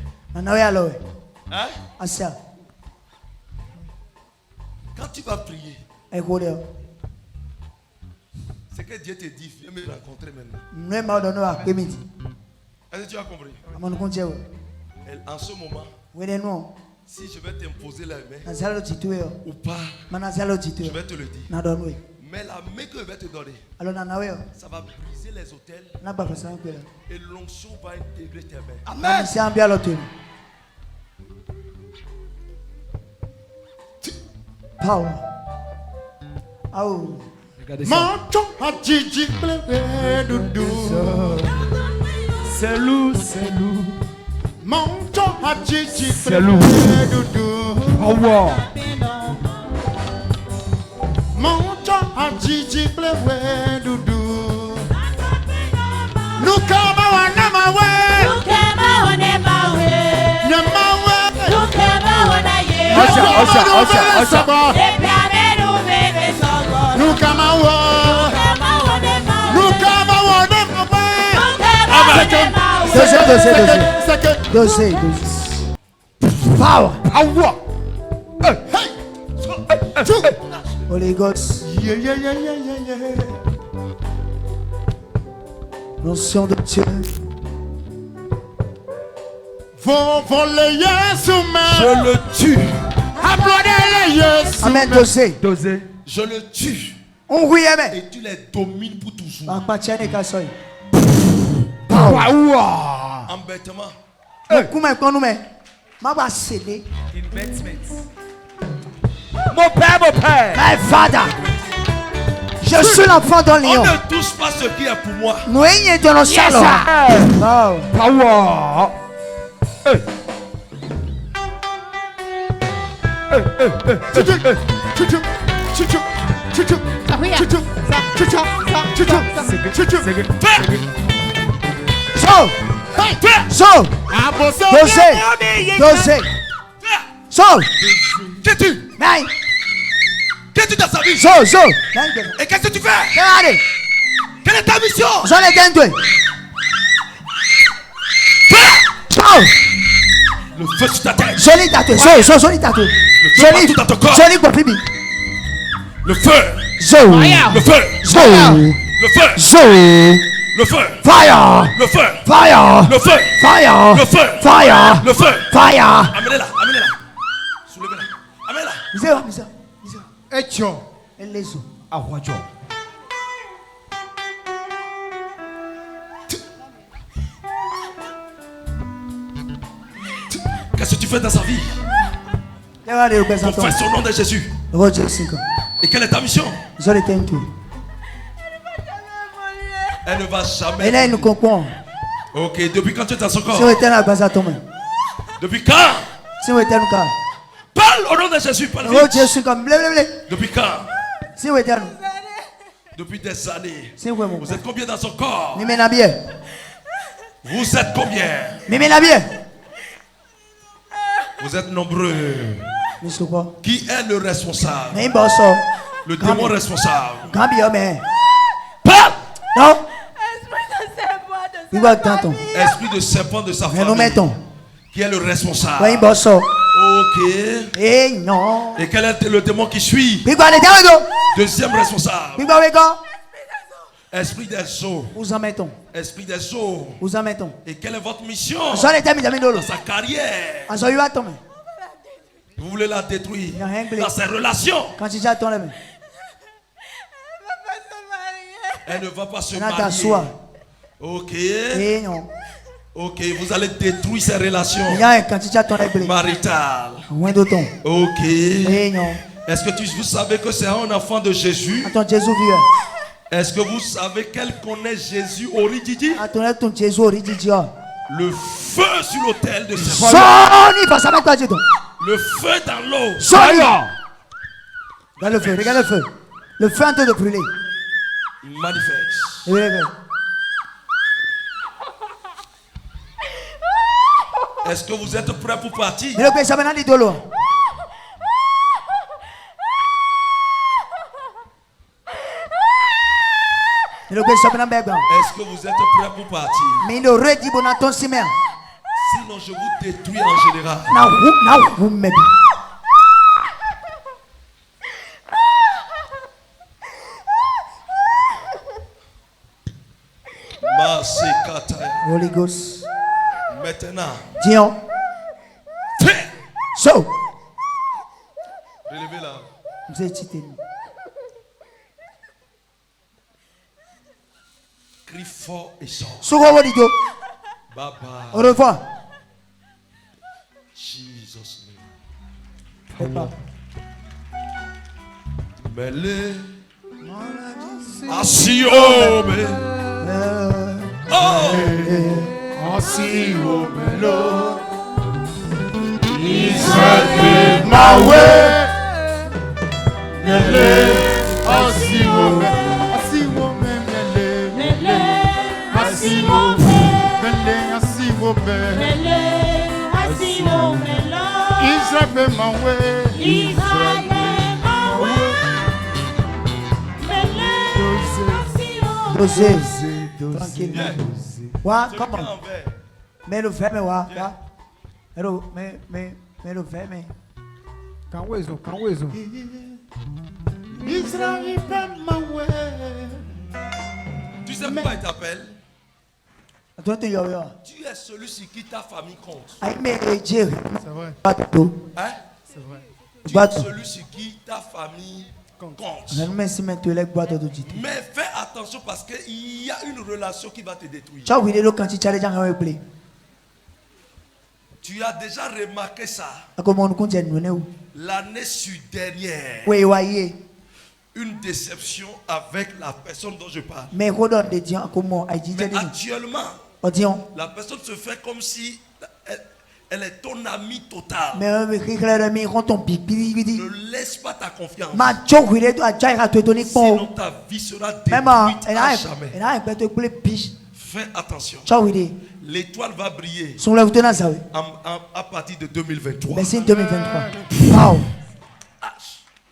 Hein? Quand tu vas prier, c'est que Dieu te dit, viens me rencontrer maintenant. Est-ce que tu as compris? En ce moment, si je vais t'imposer les mains ou pas, je vais te le dire. Mais la main que je vais te donner, ça va briser les autels et l'onction va intégrer tes mains. Amen. Power. C'est lourd, c'est lourd. C'est lourd. Au revoir. Monto ajiji plewe dudu. Nukama wana mawe. Nukama wana mawe. Nyamawe. Nukama wana ye. Osha. Epiame nubebe sogo. Nukama wa. Nukama wana mawe. Dossier. Power. Hey. Holy Ghost. Yeah. Notion de Dieu. Vont voler Yesu Je le tue. Applaudez Yesu. Amen. Dossier. Je le tue. On oui, amen. Et tu les domines pour toujours. Embêtement. Mon père. My father. Je suis l'enfant d'un lion. On ne touche pas ce qui est pour moi. Nous sommes dans le salon. Power. Dossier. Qu'est-ce que tu t'as servi? Et qu'est-ce que tu fais? Quelle est ta mission? Le feu sur ta tête. Joli tatoué. Joli tatoué. Joli dans ton corps. Joli guapibi. Le feu. Le feu. Le feu. Le feu. Fire. Le feu. Fire. Le feu. Fire. Le feu. Fire. Le feu. Fire. Amenez-la. Amenez-la. Soulevez-la. Amenez-la. Misère. Echo. Elezo. Ahuajo. Qu'est-ce que tu fais dans sa vie? Confesse au nom de Jésus. Et quelle est ta mission? Elle ne va jamais. Elle nous comprend. Ok, depuis quand tu es dans son corps? Depuis quand? Parle au nom de Jésus. Parle vite. Depuis quand? Depuis des années. Vous êtes combien dans son corps? Vous êtes combien? Vous êtes nombreux. Qui est le responsable? Le démon responsable. Parle! Non. Esprit de serpent de sa famille. Qui est le responsable? Ok. Et non. Et quel est le démon qui suit? Deuxième responsable. Esprit des eaux. Esprit des eaux. Et quelle est votre mission dans sa carrière? Vous voulez la détruire dans ses relations. Elle ne va pas se marier. Ok. Ok, vous allez détruire ses relations maritales. Ok. Est-ce que vous savez que c'est un enfant de Jésus? Est-ce que vous savez qu'elle connaît Jésus Orididi? Le feu sur l'autel de ses Le feu dans l'eau. Regarde le feu, regarde le feu. Le feu en train de brûler. Il manifeste. Est-ce que vous êtes prêts pour partir? Est-ce que vous êtes prêts pour partir? Sinon je vous détruis en général. Holy Ghost. Maintenant. Dion. So. Relevez-la. Crie fort et sort. Bye bye. Au revoir. Jesus name. Mele. Asiome. Oh. Asiome lo. Israel my way. Mele. Asiome. Israel my way. Tranquille. Wa, comment? Mais le fait, mais wa. Mais le fait, mais. Quand Israel my way. Tu sais pourquoi il t'appelle? Tu es celui sur qui ta famille compte. C'est vrai. Hein? C'est vrai. Tu es celui sur qui ta famille compte. Mais fais attention parce qu'il y a une relation qui va te détruire. Tu as déjà remarqué ça. L'année dernière. Une déception avec la personne dont je parle. Mais actuellement, la personne se fait comme si elle est ton ami total. Ne laisse pas ta confiance. Sinon ta vie sera détruite à jamais. Fais attention. L'étoile va briller à partir de 2023. Wow.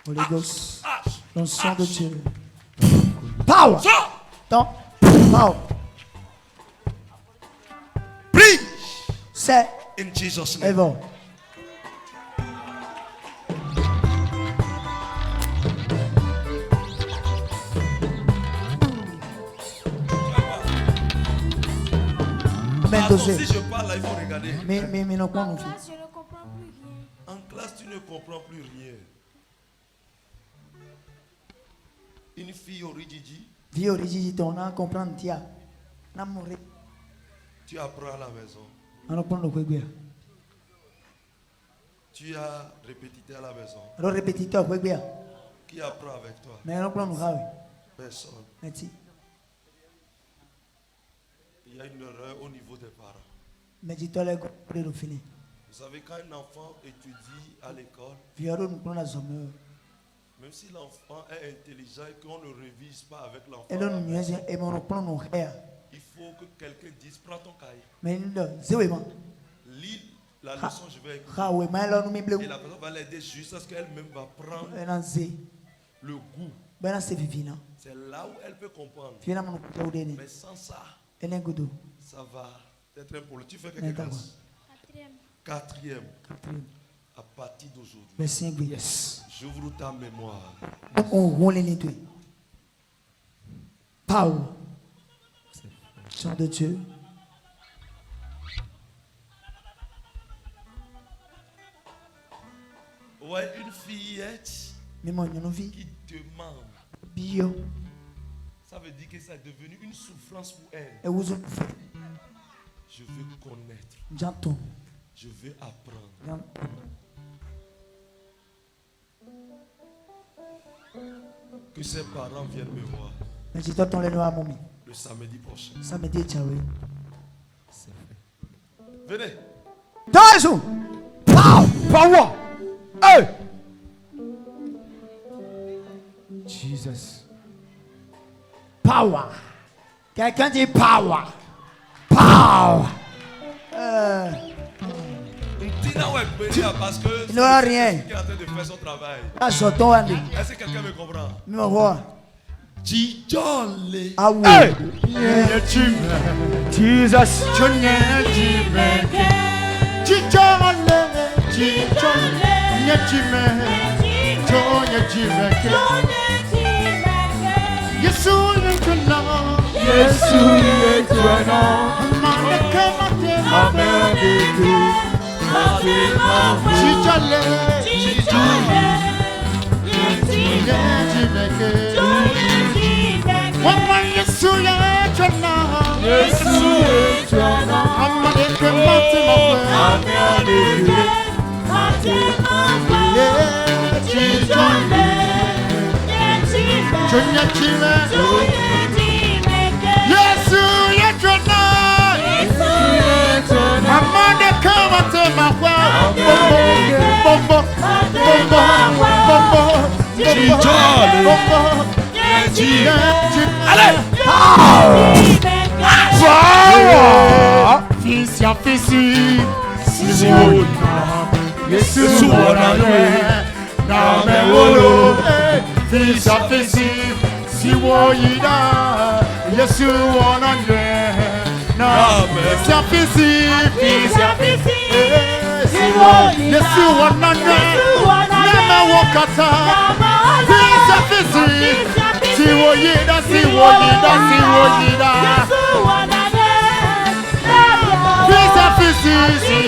Holy Ghost. L'onction de Dieu. Power. Don't. Power. Prie. C'est. In Jesus' name. Ever. Si je parle là, il faut regarder. Mais non, quoi, je ne comprends plus rien. En classe, tu ne comprends plus rien. Une fille au Rijiji. Fille au Rijiji, tu as compris, tu apprends à la maison. Tu as répété à la maison. Qui apprend avec toi? Personne. Il y a une erreur au niveau des parents. Vous savez, quand un enfant étudie à l'école, même si l'enfant est intelligent et qu'on ne révise pas avec l'enfant, il faut que quelqu'un dise, prends ton cahier. Lis la leçon, je vais écouter. Et la personne va l'aider jusqu'à ce qu'elle-même va prendre le goût. C'est là où elle peut comprendre. Mais sans ça, ça va être un problème. Tu fais quelque chose. Quatrième. À partir d'aujourd'hui, j'ouvre ta mémoire. Power. Chant de Dieu. Ouais, une fillette qui demande. Ça veut dire que ça est devenu une souffrance pour elle. Je veux connaître. Je veux apprendre. Que ses parents viennent me voir. Le samedi prochain. Venez. Power. Hey. Jesus. Power. Quelqu'un dit power. Power. Parce que il n'aura rien. Qui est en train de faire son travail. Est-ce que quelqu'un me comprend? Jesus.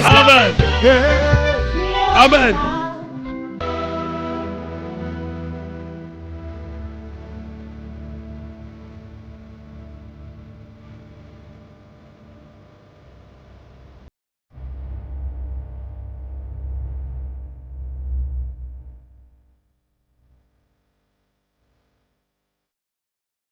Amen. Amen.